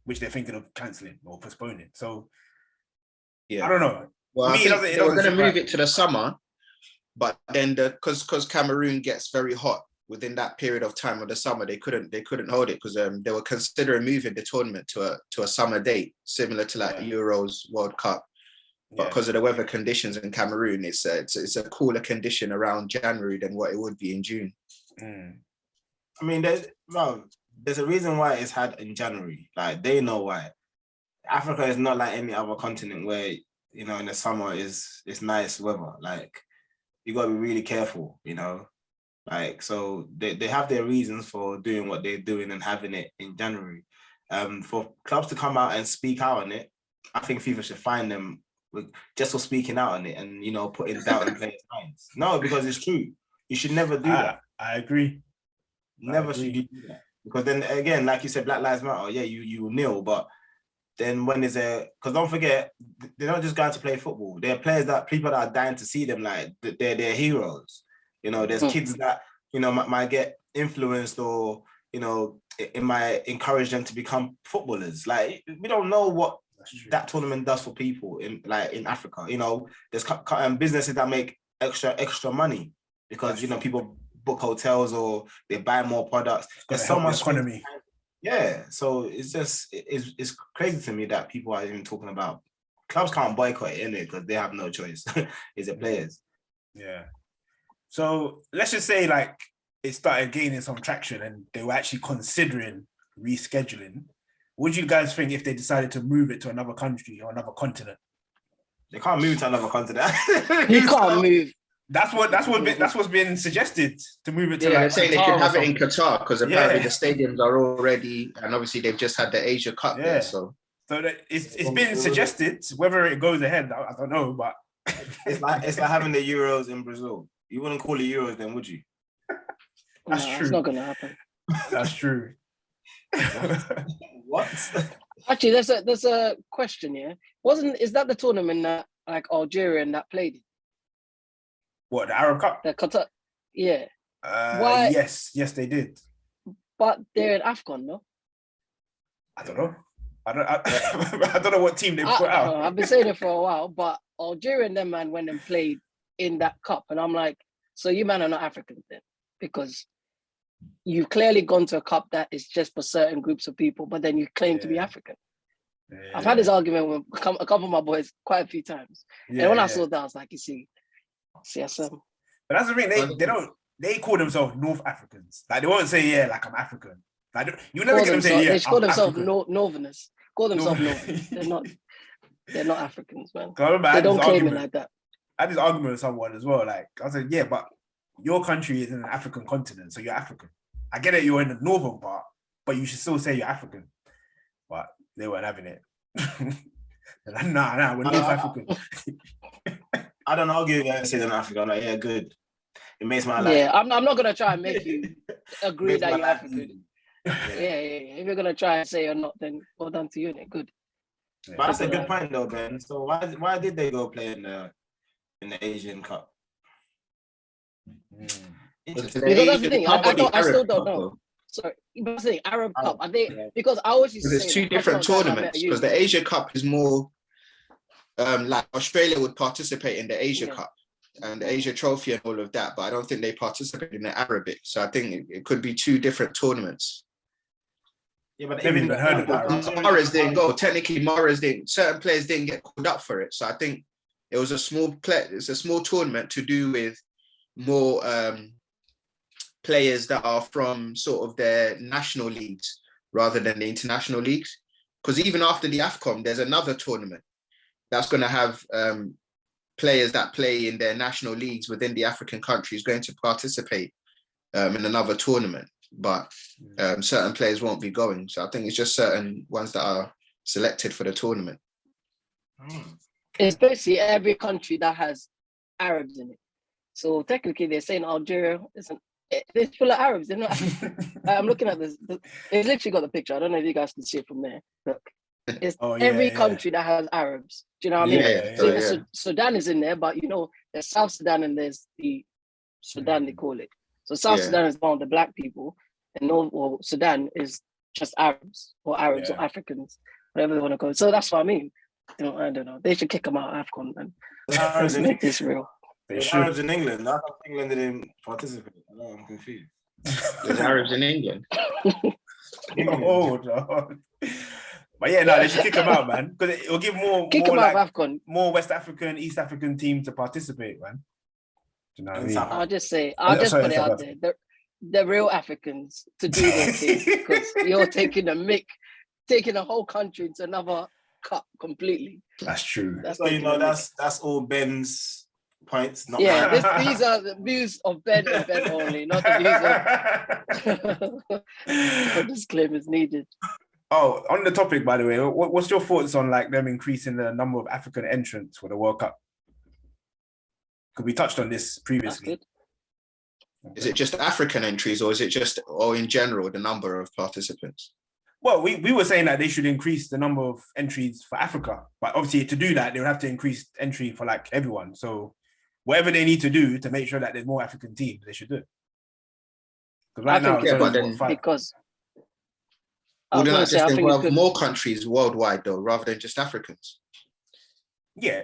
Which they're thinking of cancelling or postponing. So, I don't know. Well, I think they were going to move it to the summer, but then because Cameroon gets very hot within that period of time of the summer, they couldn't hold it because they were considering moving the tournament to a summer date, similar to like Euros, World Cup. But because of the weather conditions in Cameroon, it's a cooler condition around January than what it would be in June. I mean, there's a reason why it's had in January. Like, they know why. Africa is not like any other continent where, in the summer it's nice weather. Like, you got to be really careful, Like, so they have their reasons for doing what they're doing and having it in January. For clubs to come out and speak out on it, I think FIFA should fine them just for speaking out on it and, putting doubt in players' minds. No, because it's true. You should never do that. I agree. Never should you do that. Because then again, like you said, Black Lives Matter. Yeah, you kneel, but then when there's because don't forget, they're not just going to play football. They're players that people that are dying to see them. Like, they're heroes. There's kids that might get influenced or it might encourage them to become footballers. Like, we don't know what that tournament does for people in Africa. There's businesses that make extra money because people book hotels or they buy more products. There's so much economy. So it's just it's crazy to me that people are even talking about clubs can't boycott it in it because they have no choice. It's the players. Yeah. So let's just say like it started gaining some traction and they were actually considering rescheduling. What do you guys think if they decided to move it to another country or another continent? They can't move to another continent. You can't move. That's what's been suggested, to move it to. They're saying they should have it in Qatar because apparently the stadiums are already, and obviously they've just had the Asia Cup there. So it's been suggested. Whether it goes ahead, I don't know, but it's like having the Euros in Brazil. You wouldn't call it Euros then, would you? That's No, true. it's not gonna happen. That's true. What? Actually, there's a question here. Is that the tournament that like Algeria that played? What, the Arab Cup? The Qatar? Yeah. Why? Yes, they did. But they're in AFCON, no? I don't know. I don't know what team they put out. I've been saying it for a while, but Algeria and them man went and played in that cup, and I'm like, so you man are not Africans then, because you've clearly gone to a cup that is just for certain groups of people, but then you claim to be African. Yeah. I've had this argument with a couple of my boys quite a few times, and when I saw that, I was like, you see, CSM. But that's the thing. They call themselves North Africans. Like they won't say like I'm African. Like you never get them say they call themselves African. Northerners. Call themselves Northerners. They're not Africans, man. They don't claim it like that. I had this argument with someone as well. Like I said, yeah, but your country is in an African continent, so you're African. I get it, you're in the northern part, but you should still say you're African. But they weren't having it. They're like, nah, we're North African. I don't argue with that. Say they're African. I'm like, yeah, good. It makes my life. Yeah, I'm not gonna try and make you agree that you're African. Yeah. If you're gonna try and say you're not, then well done to you, innit? Good. Yeah. But that's a good point, though, Ben. So why did they go play in the Asian Cup? Because that's the thing. I still don't know. Sorry, but that's the thing. Arab Cup. Are they? Because I always used to say there's two different tournaments. Because the Asia Cup is more like Australia would participate in the Asia Cup and the Asia Trophy and all of that, but I don't think they participate in the Arabic. So I think it could be two different tournaments. Yeah, but they've even heard of that. Mahrez didn't go. Technically, certain players didn't get called up for it. So I think it was a small tournament to do with more players that are from sort of their national leagues rather than the international leagues. Because even after the AFCON, there's another tournament that's going to have players that play in their national leagues within the African countries going to participate in another tournament. But certain players won't be going. So I think it's just certain ones that are selected for the tournament. It's basically every country that has Arabs in it. So technically they're saying Algeria isn't. It's full of Arabs. They're not. I'm looking at this. It's literally got the picture. I don't know if you guys can see it from there. Look, it's every country that has Arabs. Do you know what I mean? So Sudan is in there, but you know, there's South Sudan and there's the Sudan they call it. So South Sudan is one of the black people, and North Sudan is just Arabs or Africans, whatever they want to call it. So that's what I mean. You know, I don't know. They should kick them out of AFCON and let's make this real. There's Arabs in England. I thought England didn't participate. I'm confused. There's Arabs in England. Oh no. But yeah, no, they should kick them out, man. Because it'll give more West African, East African teams to participate, man. Do you know what I mean? I'll just put it out there. The real Africans to do their thing, because you're taking a whole country into another cup completely. That's true. That's all Ben's points. Not these are the views of Ben and Ben only, not the views of disclaimers needed. Oh, on the topic, by the way, what's your thoughts on like them increasing the number of African entrants for the World Cup? Because we touched on this previously. Is it just African entries, or is it just, or in general, the number of participants? Well, we were saying that they should increase the number of entries for Africa, but obviously to do that, they would have to increase entry for like everyone. So whatever they need to do to make sure that there's more African teams, they should do it. Because right now, wouldn't that just involve more countries worldwide, though, rather than just Africans? Yeah,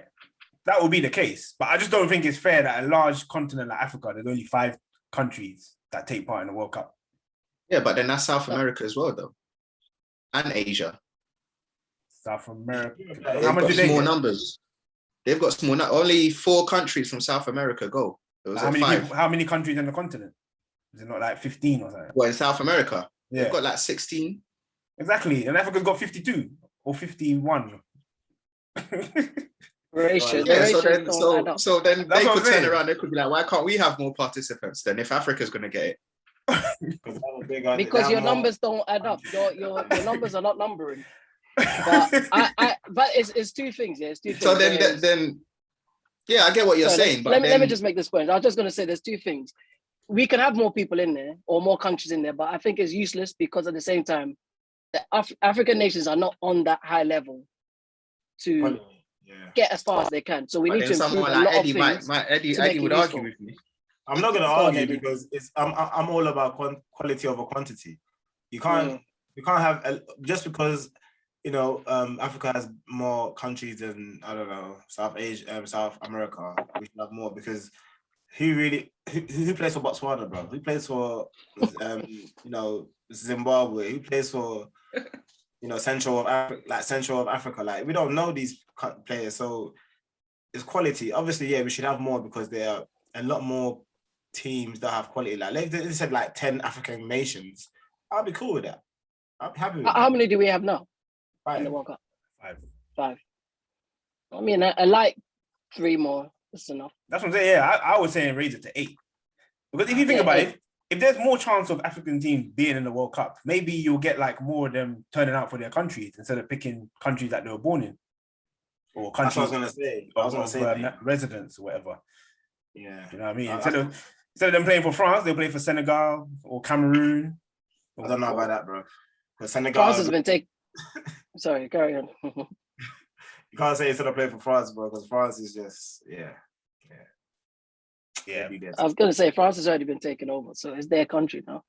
that would be the case. But I just don't think it's fair that a large continent like Africa, there's only 5 countries that take part in the World Cup. Yeah, but then that's South America as well, though. And Asia. South America. How much do they get? Numbers. They've got small only 4 countries from South America go. How many countries in the continent? Is it not like 15 or something? Well, in South America, they've got like 16. Exactly. And Africa's got 52 or 51. So then they could turn around, they could be like, why can't we have more participants then if Africa's going to get it? Because your numbers don't add up. Your numbers are not numbering. But it's 2 things. Yeah, it's 2 things. So then Yeah, I get what you're saying, but let me just make this point. I was just going to say there's two things. We can have more people in there or more countries in there, but I think it's useless because at the same time, the African nations are not on that high level to get as far as they can. So we need to improve a lot of things. Eddie would argue with me. I'm not going to argue because I'm all about quality over quantity. You can't have just because Africa has more countries than I don't know South Asia, South America. We should have more because who plays for Botswana, bro? Who plays for Zimbabwe? Who plays for Central of Africa? Like we don't know these players, so it's quality. Obviously, yeah, we should have more because there are a lot more teams that have quality. Like they said, like 10 African nations. I'll be cool with that. I'm happy with that. How many do we have now? 5. In the World Cup? 5. I mean, I like 3 more. That's enough. That's what I'm saying. Yeah, I was saying raise it to 8. Because if you think about it, if there's more chance of African teams being in the World Cup, maybe you'll get like more of them turning out for their countries instead of picking countries that they were born in. Or countries. That's what I was going to say. Residents or whatever. Yeah. You know what I mean? Instead of them playing for France, they'll play for Senegal or Cameroon. I don't know about that, bro. Because Senegal. France has been taken. Sorry, carry on. You can't say instead of playing for France, bro, because France is just, yeah. I was going to say, France has already been taken over, so it's their country now.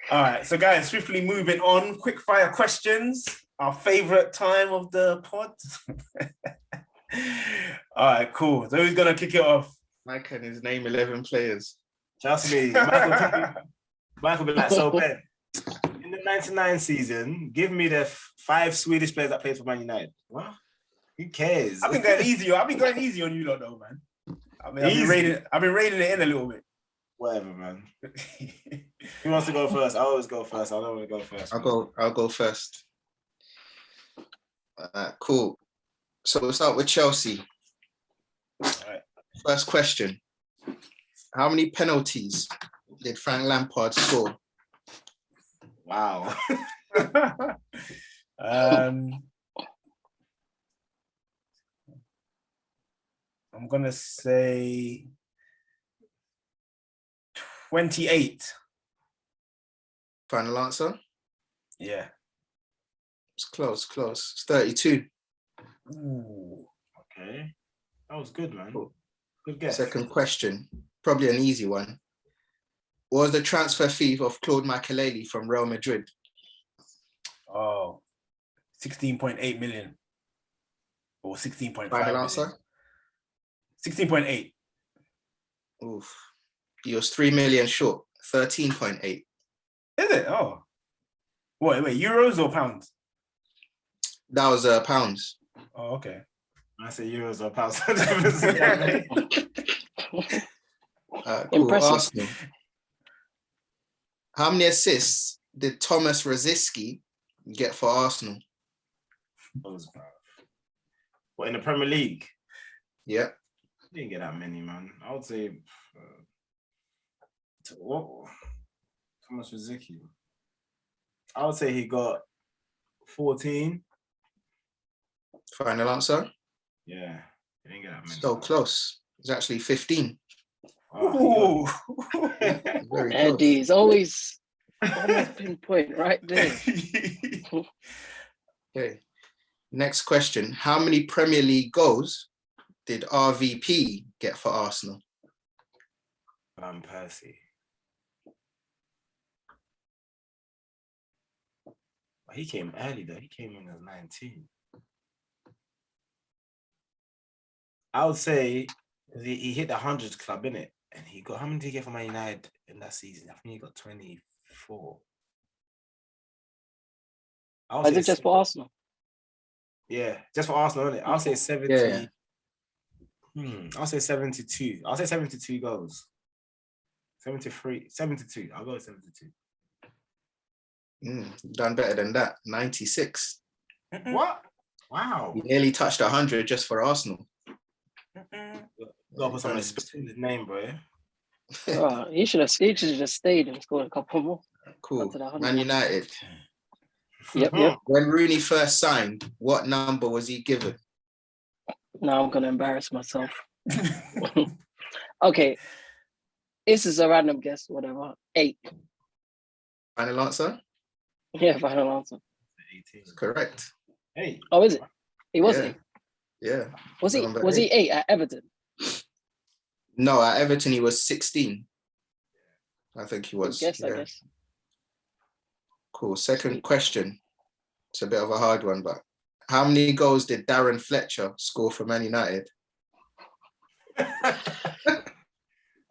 All right, so guys, swiftly moving on. Quick fire questions. Our favorite time of the pod. All right, cool. So who's going to kick it off? Mike and his name 11 players. Trust me, Michael be like, so Ben, in the 99 season, give me the 5 Swedish players that played for Man United. What? Who cares? I've been going easy on you lot though, man. I've been raiding it in a little bit. Whatever, man. Who wants to go first? I always go first. I don't want to go first. I'll go first. Cool. So we'll start with Chelsea. All right. First question. How many penalties did Frank Lampard score? Wow. I'm going to say 28. Final answer? Yeah. It's close. It's 32. Ooh. Okay. That was good, man. Cool. Good guess. Second question, probably an easy one. What was the transfer fee of Claude Makelele from Real Madrid? Oh, 16.8 million. Or 16.5 Final million. answer? 16.8. Oof. He was 3 million short, 13.8. Is it? Oh. Wait, euros or pounds? That was pounds. Oh, okay. I say euros or pounds. Cool. Impressive. Arsenal. How many assists did Thomas Rosicky get for Arsenal? What, in the Premier League? Yeah. Didn't get that many, man. I would say what? Thomas Rosicky. I would say he got 14. Final answer? Yeah, he didn't get that many. So close. It's actually 15. Ooh. Very close. Eddie's always pinpoint right there. Okay. Next question. How many Premier League goals did RVP get for Arsenal? Van Persie. But he came early though. He came in as 19. I would say he hit the 100s club, innit? And he got, how many did he get for Man United in that season? I think he got 24. Is it just for Arsenal? Yeah, just for Arsenal, innit? I'll say 70. Yeah. I'll say 72. I'll say 72 goals. 73, 72. I'll go with 72. Done better than that. 96. What? Wow. He nearly touched 100 just for Arsenal. Got to put something in his name, bro. Oh, he should have just stayed and scored a couple more. Cool. Man United. Yep. When Rooney first signed, what number was he given? Now I'm gonna embarrass myself. Okay, this is a random guess. Whatever. 8. Final answer? Yeah, final answer. 18. Correct. Hey. Oh, is it? He was Yeah. 8. Yeah. Was he? Number Was he 8. 8 at Everton? No, at Everton he was 16. I think he was. I guess. Cool. Second Sweet. question. It's a bit of a hard one, but how many goals did Darren Fletcher score for Man United?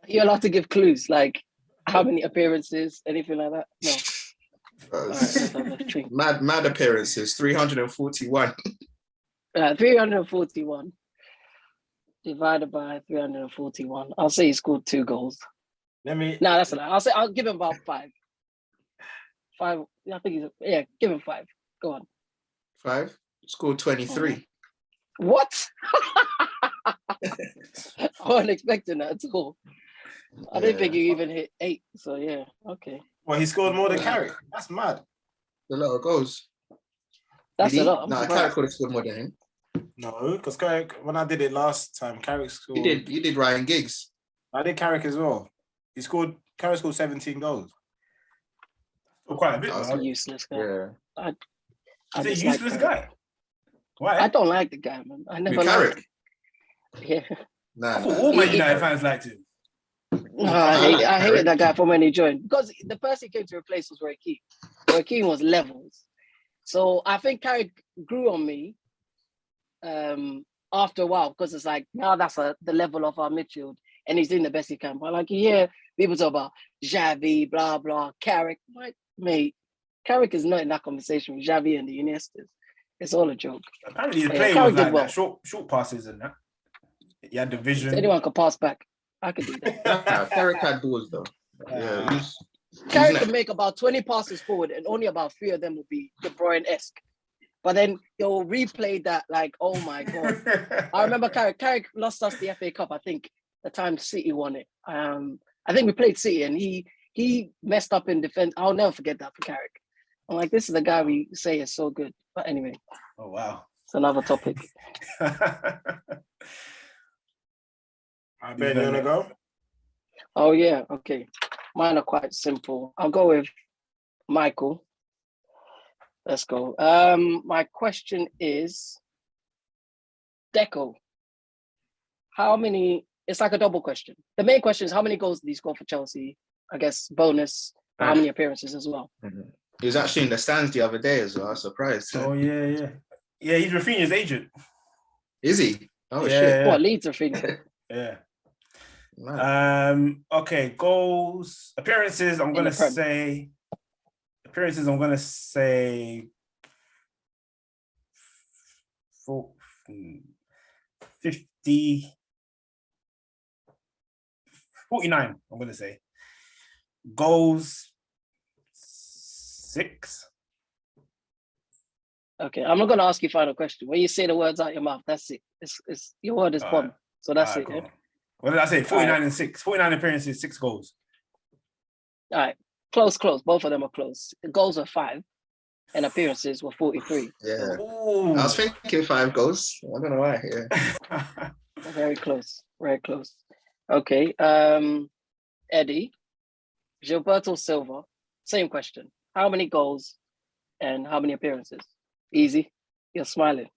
You're allowed to give clues, like how many appearances, anything like that? No. All right, let's have a drink. Mad appearances, 341. 341 divided by 341. I'll say he scored 2 goals. Let me. No, that's a lie. I'll give him about 5. 5. I think give him 5. Go on. 5? Scored 23. What? I wasn't expecting that at all. I didn't think you even hit 8. So yeah, okay. Well, he scored more than Carrick. That's mad. A lot of goals. That's a lot. No, Carrick could have scored more than him. No, because Carrick, when I did it last time, Carrick scored. You did Ryan Giggs. I did Carrick as well. Carrick scored 17 goals. Oh, quite a bit. That's a useless guy. Yeah. He's a useless guy. Why? I don't like the guy, man. I never liked Carrick. him. Yeah. Nah, I thought all Man United fans liked him. No, I hated that guy from when he joined because the person he came to replace was Roy Keane. Roy Keane was levels. So I think Carrick grew on me after a while because it's like now that's the level of our midfield and he's doing the best he can. But like you hear people talk about Xavi, blah blah, Carrick. Like, mate, Carrick is not in that conversation with Xavi and the Iniestas. It's all a joke. Apparently, the play was like that, short passes and that. He had the vision. If anyone could pass back, I could do that. Carrick had balls though. Yeah, Carrick could make about 20 passes forward and only about 3 of them would be De Bruyne-esque. But then he'll replay that like, oh my God. I remember Carrick lost us the FA Cup, I think, the time City won it. I think we played City and he messed up in defense. I'll never forget that for Carrick. I'm like, this is the guy we say is so good. But anyway. Oh, wow. It's another topic. I bet you want to go? Oh, yeah. Okay. Mine are quite simple. I'll go with Michael. Let's go. My question is, Deco, how many, it's like a double question. The main question is how many goals did he score for Chelsea? I guess bonus, how many appearances as well? He was actually in the stands the other day as well. I was surprised. Oh, yeah. Yeah, he's Rafinha's agent. Is he? Oh, yeah, shit. Yeah. What, Leeds Rafinha? Yeah. Man. Okay, goals, appearances, I'm gonna say 49, I'm gonna say. Goals 6. Okay, I'm not gonna ask you final question. When you say the words out your mouth, that's it. It's your word is bomb. So that's it. Cool. Yeah? What did I say? 49 and 6. 49 appearances, 6 goals. All right. Close. Both of them are close. The goals are 5 and appearances were 43. Yeah. Ooh. I was thinking 5 goals. I don't know why. Yeah. Very close. Very close. Okay. Eddie, Gilberto Silva, same question. How many goals and how many appearances? Easy. You're smiling.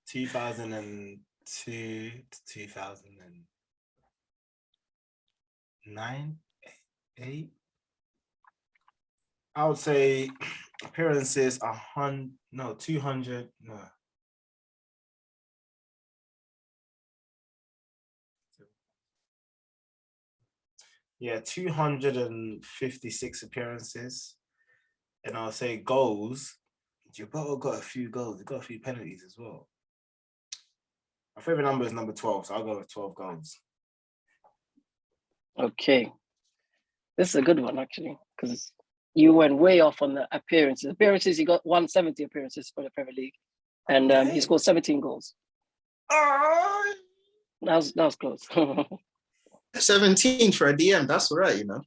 2002 to 2009, 8. I would say appearances 200. No. Yeah, 256 appearances. And I'll say goals. Gilberto got a few goals. He got a few penalties as well. My favorite number is number 12, so I'll go with 12 goals. Okay. This is a good one, actually, because you went way off on the appearances. Appearances, he got 170 appearances for the Premier League, and he scored 17 goals. That was close. 17 for a DM, that's all right, you know.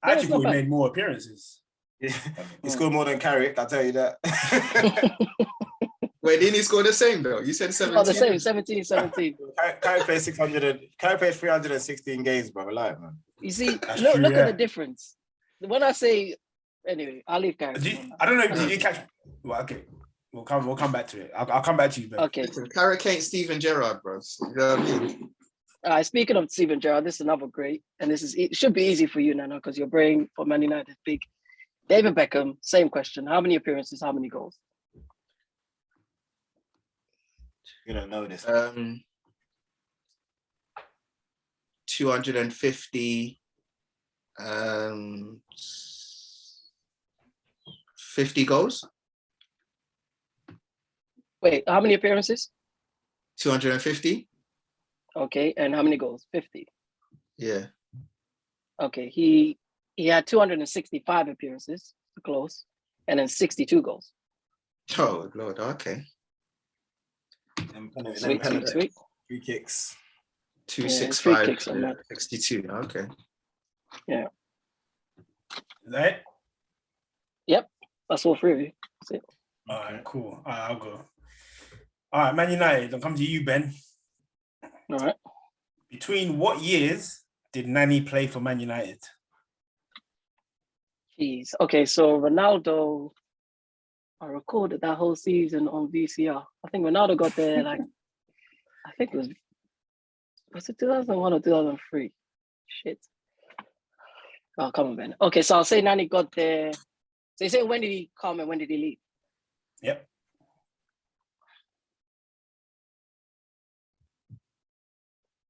I actually thought he made more appearances. He scored more than Carrick, I'll tell you that. Wait, didn't he score the same though? You said 17. Oh, the same, 17. Carrick played 600. Carrick played 316 games, bro. Like, man. You see, That's look, true, look yeah. at the difference. When I say, anyway, I'll leave Carrick. I don't know. Did you catch? Well, okay. We'll come back to it. I'll come back to you, Ben. Okay. Listen, Carrick ain't Steven Gerrard, bro. You know what I mean? Speaking of Steven Gerrard, this is another great, and it should be easy for you, Nana, because your brain for Man United is big. David Beckham, same question. How many appearances? How many goals? You don't know this. 250. 50 goals. Wait, how many appearances? 250. Okay, and how many goals? 50. Yeah. Okay, he had 265 appearances, close, and then 62 goals. Oh Lord. Okay. Sweet. Free kicks. 265. free kicks on that. 62. Okay. Yeah. Is that it? Yep. That's all three of you. That's it. All right, cool. All right, I'll go. All right, Man United. I'll come to you, Ben. All right. Between what years did Nani play for Man United? Jeez. Okay, so Ronaldo, I recorded that whole season on VCR. I think Ronaldo got there I think it was it 2001 or 2003? Shit. Oh, come on, Ben. Okay, so I'll say Nani got there. So you say when did he come and when did he leave? Yep.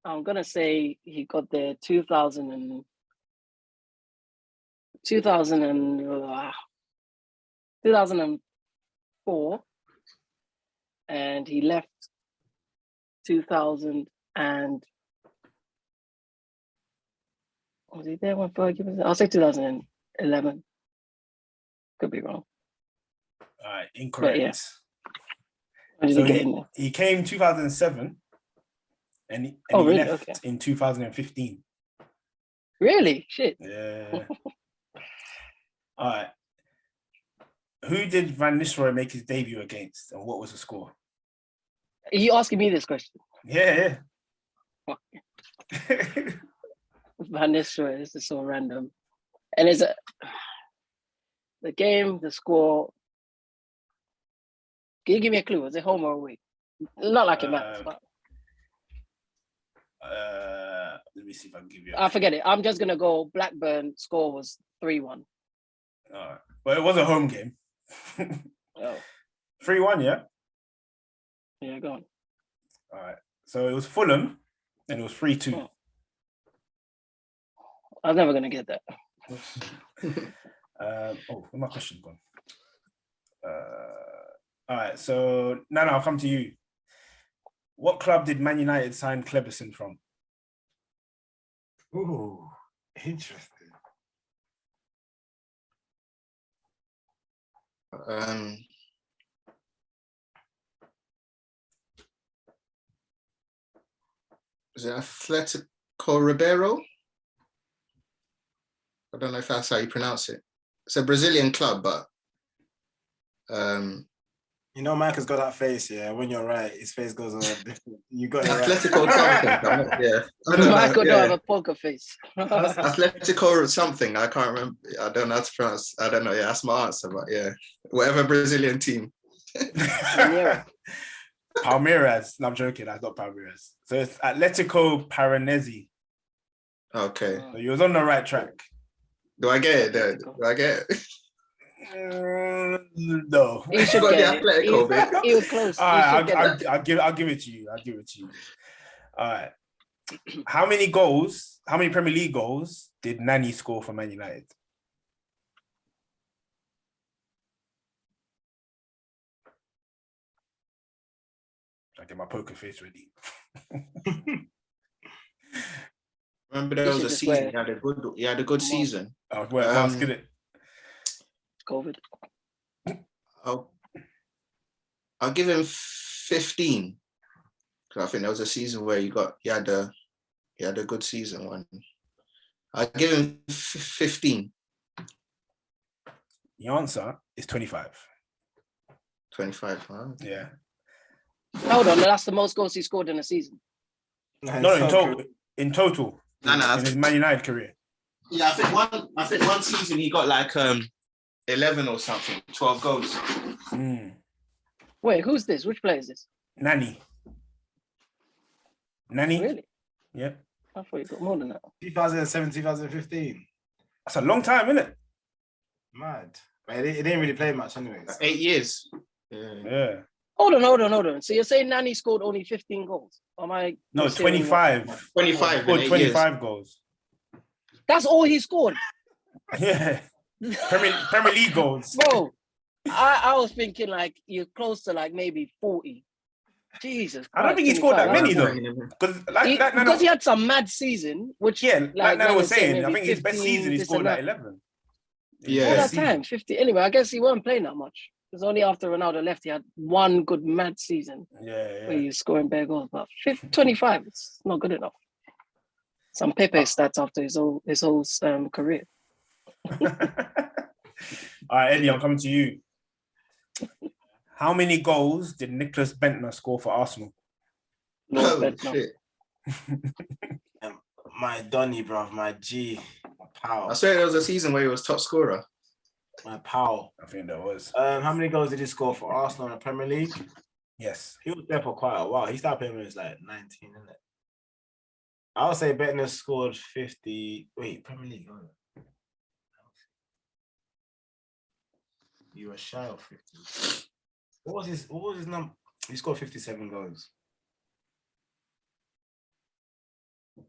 I'm gonna say he got there 2004, and he left 2000 and was he there when Fergie was there? I'll say 2011. Could be wrong. All right, incorrect. Yeah. When did So he get in there? he came 2007, and he really? left Okay. in 2015. Really? Shit. Yeah. All right. Who did Van Nistelrooy make his debut against, and what was the score? Are you asking me this question? Yeah. Van Nistelrooy, this is so random. And it's the game, the score. Can you give me a clue? Was it home or away? Not like it matters, but let me see if I can give you. I forget it. I'm just gonna go. Blackburn score was 3-1. All right. Well, it was a home game. Oh, 3-1, yeah? yeah, go on. All right. So it was Fulham, and it was 3-2. Oh. I was never gonna get that. Where's my question gone? All right. So Nana, I'll come to you. What club did Man United sign Kleberson from? Ooh, interesting. Is it Atletico Ribeiro? I don't know if that's how you pronounce it. It's a Brazilian club, but you know, Mike has got that face, yeah. When you're right, his face goes on different. You got it right. Atletico something. Yeah, I don't Michael know. don't have a poker face. Atletico something. I can't remember. I don't know how to pronounce. I don't know. Yeah, that's my answer. But yeah, whatever Brazilian team. Palmeiras. No, I'm joking. That's not Palmeiras. So it's Atletico Paranaense. Okay. So you was on the right track. Do I get it? Do I get it? No. He should get it. He was close. All right, I'll give it to you. All right. How many Premier League goals did Nani score for Man United? I get my poker face ready. Remember there was a season. He had a good season. I was asking it. COVID. I'll give him 15. Because I think there was a season where he had a good season one. I'll give him 15. The answer is 25. 25, huh? Yeah. Hold on, that's the most goals he scored in a season. No, in total. No. In his Man United career. Yeah, I think one season he got like 11 or something, 12 goals. Wait, who's this? Which player is this? Nanny. Really? Yeah. I thought you got more than that. 2007, 2015. That's a long time, isn't it? Mad. But it didn't really play much anyways. 8 years. Yeah. Hold on. So you're saying Nani scored only 15 goals? Am I? No, 25. 25. Scored 25 goals. That's all he scored. Yeah. Premier League goals. Bro, I was thinking like you're close to like maybe 40. Jesus Christ. I don't think he scored that many though. Because he had some mad season, which like Nana was saying, I think his best season he scored like 11. Yeah. All that time, 50. Anyway, I guess he weren't playing that much. Because only after Ronaldo left, he had one good mad season. Yeah. Where he was scoring bare goals. But 25, it's not good enough. Some Pepe stats after his whole career. All right, Eddie, I'm coming to you. How many goals did Nicholas Bentner score for Arsenal? Shit. My Donny, bro, my G, my pal. I swear there was a season where he was top scorer. My pal. I think there was. How many goals did he score for Arsenal in the Premier League? Yes. He was there for quite a while. He started playing when he was like 19, isn't it? I would say Bentner scored 50. Wait, Premier League. Hold on. You were shy of 50. What was his number? He scored 57 goals.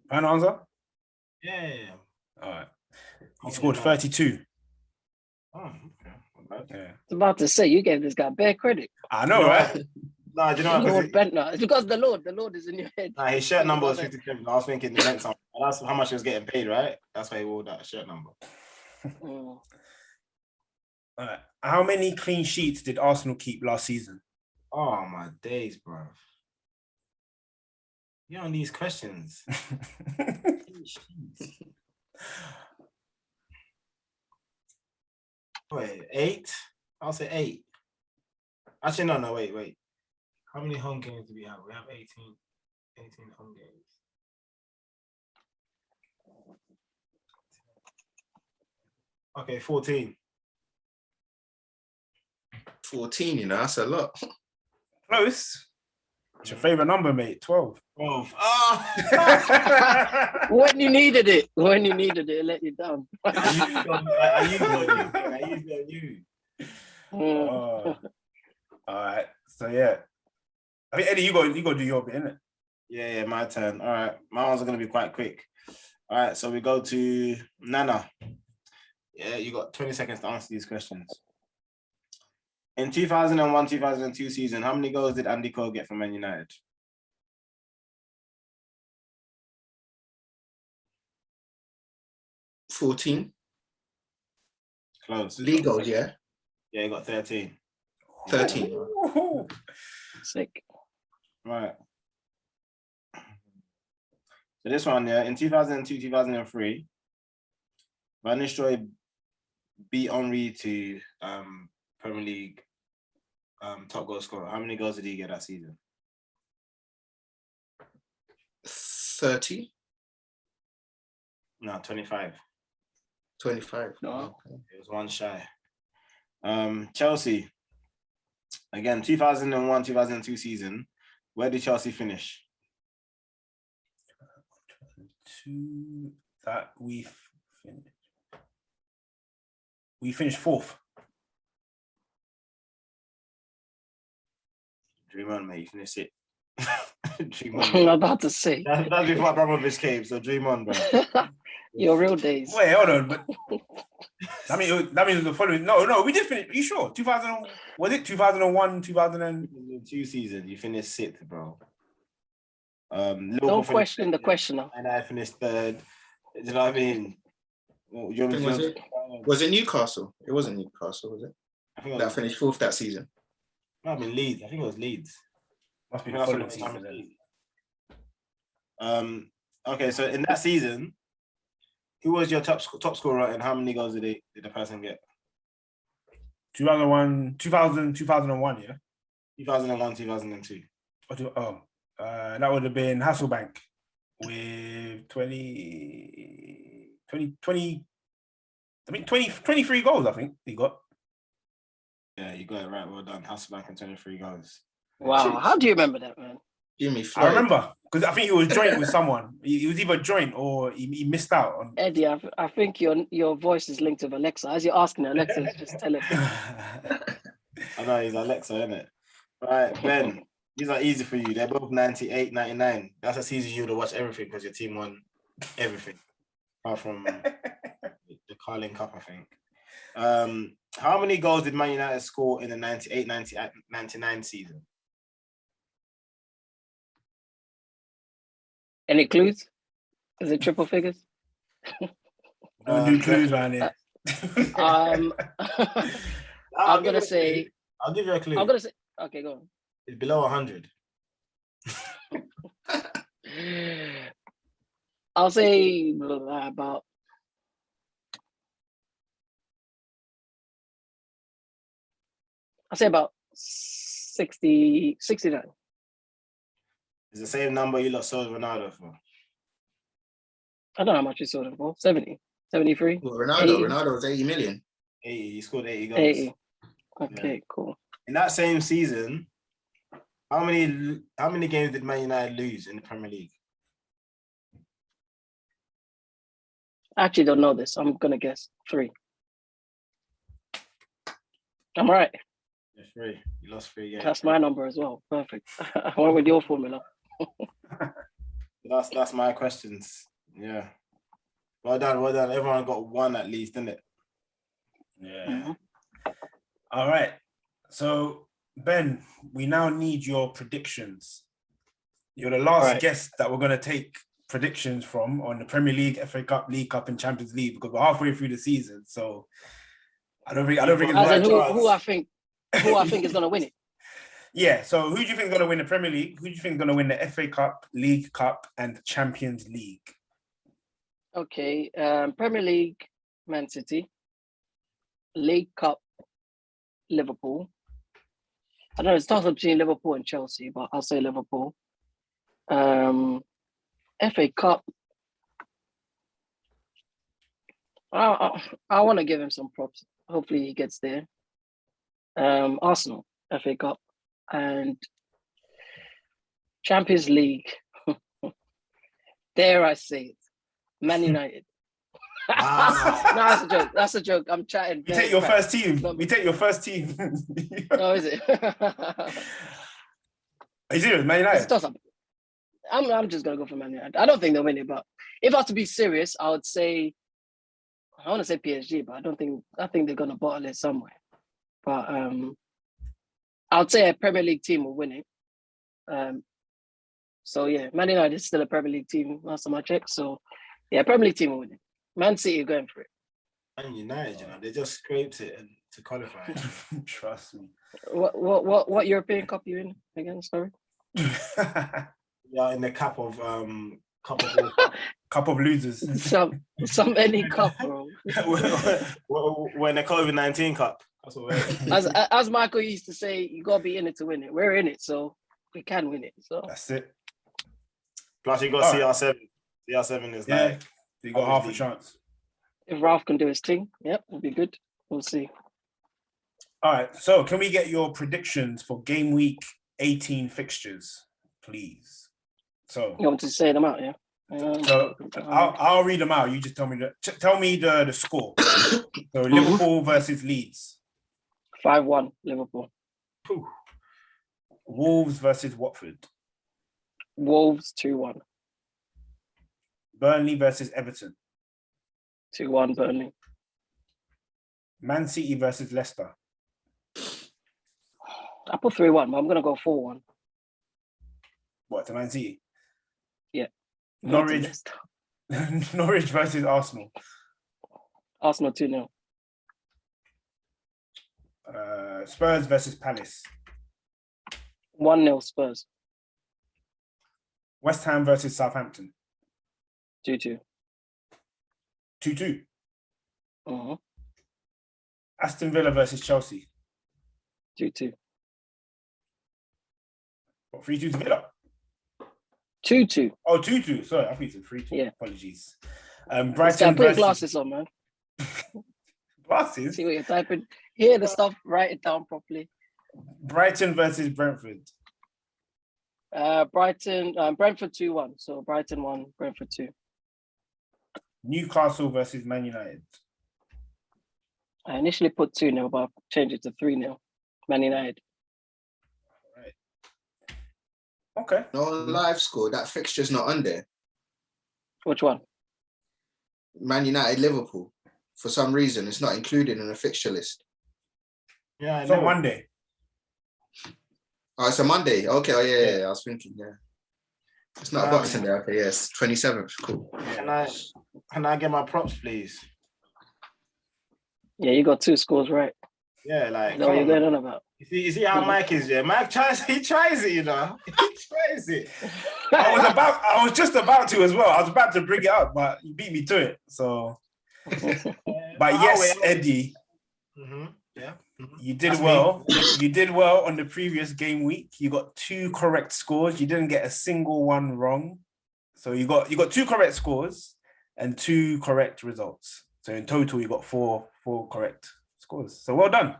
Final answer? Yeah. All right. He scored 32. Oh, okay. Yeah. I was about to say, you gave this guy bare credit. I know, right? No, do you know what? Lord Bentner. It's because the Lord is in your head. Nah, his shirt number was 57. I was thinking it meant something. That's how much he was getting paid, right? That's why he wore that shirt number. All right. How many clean sheets did Arsenal keep last season? Oh, my days, bro. You're on these questions. Wait, 8? I'll say 8. Actually, no, wait. How many home games do we have? We have 18 home games. Okay, 14. 14, you know, that's a lot. Close. What's your favorite number, mate? 12. 12. When you needed it, it let you down. I used it on you. All right. So yeah. I mean, Eddie, you got to do your bit, innit? Yeah, my turn. All right. My ones are going to be quite quick. All right, so we go to Nana. Yeah, you got 20 seconds to answer these questions. In 2001-2002 season, how many goals did Andy Cole get from Man United? $14. Close. League goals, yeah? Yeah, he got 13. 13. Sick. Right. So this one, yeah, in 2002-2003, Van Nistelrooy beat Henry to Premier League top goal scorer. How many goals did he get that season? 30. No, 25. 25. No. It was one shy. Chelsea. Again, 2001-2002 season. Where did Chelsea finish? That we finished 4th. Dream on, mate. You finished it. Dream I'm on. about to say. That's before Abramovich came, so dream on, bro. Your real days. Wait, hold on. But that means the following. No, we did finish. Are you sure? 2000 was it 2001, 2002 season? You finished 6th, bro. Don't question the questioner. And I finished 3rd. Do you know what I mean? Was it Newcastle? It wasn't Newcastle, was it? I think that finished 4th that season. Might have been Leeds. I think it was Leeds. Must be the following season. Okay, so in that season, who was your top scorer and how many goals did the person get? 2001, yeah? 2001, 2002. That would have been Hasselbank with 20, 23 goals, I think he got. Yeah, you got it right. Well done. Hasselbank and 23 goals. Wow, how do you remember that, man? Jimmy Floyd. I remember because I think he was joint with someone. He was either joint or he missed out on. Eddie, I think your voice is linked with Alexa. As you're asking her, Alexa, just tell her. I know he's Alexa, isn't it? Right, Ben. These are easy for you. They're both 98, 99. That's a season you would have watched everything because your team won everything. Apart from the Carling Cup, I think. How many goals did Man United score in the 98, 99 season? Any clues? Is it triple figures? Don't do clues around here. I'm gonna say. I'll give you a clue. I'm gonna say. Okay, go on. It's below 100. I'll say about. I'll say about 60, 69. It's the same number you lot sold Ronaldo for. I don't know how much he sold it for. 70, 73. Well, Ronaldo was 80 million. 80. He scored 80 goals. 80. Okay, yeah. Cool. In that same season, how many games did Man United lose in the Premier League? I actually don't know this. I'm gonna guess 3. I'm right. Yeah, 3. You lost 3 games. That's my number as well. Perfect. I went with your formula. That's my questions. Yeah. Well done. Everyone got 1 at least, didn't it? Yeah. Mm-hmm. All right. So, Ben, we now need your predictions. You're the last guest that we're going to take predictions from on the Premier League, FA Cup, League Cup, and Champions League because we're halfway through the season. So, I don't think it's right. Who I think is going to win it. Yeah. So, who do you think is going to win the Premier League? Who do you think is going to win the FA Cup, League Cup, and Champions League? Okay. Premier League, Man City. League Cup, Liverpool. I know it's tough between Liverpool and Chelsea, but I'll say Liverpool. FA Cup. I want to give him some props. Hopefully he gets there. Arsenal, FA Cup, and Champions League. Dare I say it? Man United. No, that's a joke. I'm chatting. We take your first team. Oh, is it? Are you serious? Man United? I'm just gonna go for Man United. I don't think they'll win it, but if I have to be serious, I want to say PSG, but I think they're gonna bottle it somewhere. But I would say a Premier League team will win it. So yeah, Man United is still a Premier League team last time I checked. So yeah, Premier League team will win it. Man City are going for it. Man United, they just scraped it to qualify. Trust me. What European Cup you in again? Sorry. Yeah, in the cup of cup of losers. Some any cup, bro. We're in the COVID-19 cup. That's what we're as Michael used to say, you gotta be in it to win it. We're in it, so we can win it. So that's it. Plus, you got CR7. CR7 is like you got half a chance. If Ralph can do his thing, yep, it'll be good. We'll see. All right. So, can we get your predictions for game week 18 fixtures, please? So you want to say them out, yeah? So I'll read them out. You just tell me the score. So Liverpool versus Leeds. 5-1 Liverpool. Whew. Wolves versus Watford. Wolves 2-1. Burnley versus Everton. 2-1 Burnley. Man City versus Leicester. I put 3-1, but I'm gonna go 4-1. What, to Man City? Yeah. Norwich versus Arsenal. Arsenal 2-0. Spurs versus Palace. 1-0 Spurs. West Ham versus Southampton. 2-2. 2-2. Uh-huh. Aston Villa versus Chelsea. 2-2. What, 3-2 to Villa? 2-2. Oh, 2-2. Sorry, I think it's 3-2. Yeah. Apologies. Put Brighton your versus... glasses on, man. Glasses? See what you're typing. Hear the stuff, write it down properly. Brighton versus Brentford. Brentford 2-1. So Brighton 1, Brentford 2. Newcastle versus Man United. I initially put 2-0, but I changed it to 3-0. Man United. Right. Okay. No live score. That fixture's not on there. Which one? Man United, Liverpool. For some reason, it's not included in the fixture list. Yeah, It's on Monday. Oh, it's a Monday. Okay. Oh, yeah. I was thinking, yeah. It's not a Boxing Day. Okay, yes. 27th. Cool. Can I get my props, please? Yeah, you got 2 scores right. Yeah, like, That's what you're going on about. You see how Mike is, yeah? Mike tries it, you know. He tries it. I was just about to as well. I was about to bring it up, but you beat me to it. So, but yes, Eddie, yeah, you did well. You did well on the previous game week. You got 2 correct scores. You didn't get a single one wrong. So you got 2 correct scores and 2 correct results. So in total, you got 4 correct scores. So well done.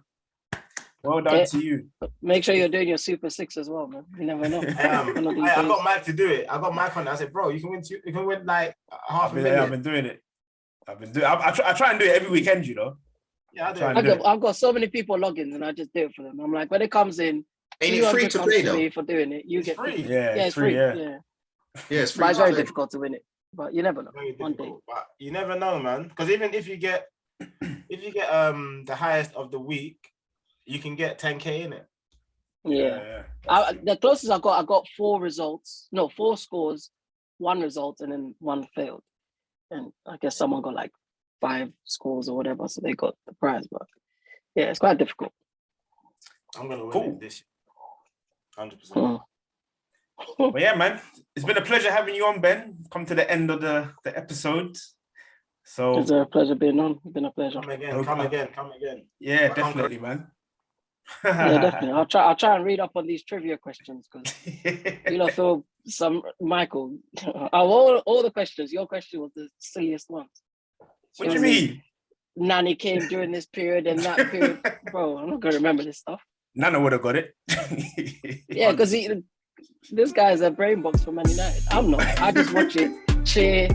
Well done to you. Make sure you're doing your Super 6 as well, man. You never know. I got Mike to do it. I got Mike on it. I said, bro, you can win like half a million. I've been doing it. I try and do it every weekend, you know. Yeah, I've got so many people logins and I just do it for them. I'm like, when it comes in, ain't it free to play though? For doing it, you get free. Yeah, it's free. Yeah, it's free. But it's very difficult to win it. But you never know. One day. But you never know, man. Because even if you get the highest of the week, you can get 10K in it. Yeah. The closest I got 4 scores, 1 result, and then 1 failed. And I guess someone got like 5 scores or whatever, so they got the prize. But yeah, it's quite difficult. I'm gonna win it this year. 100%. Well, yeah, man. It's been a pleasure having you on, Ben. Come to the end of the episode. So it's a pleasure being on. It's been a pleasure. Come again. Yeah, definitely, man. Yeah, definitely. I'll try and read up on these trivia questions because throw some Michael. All the questions, your question was the silliest ones. What do you mean? Nanny came during this period and that period. Bro, I'm not gonna remember this stuff. Nana would have got it. Yeah, because this guy's a brain box for Man United. I'm not. I just watch it, cheer,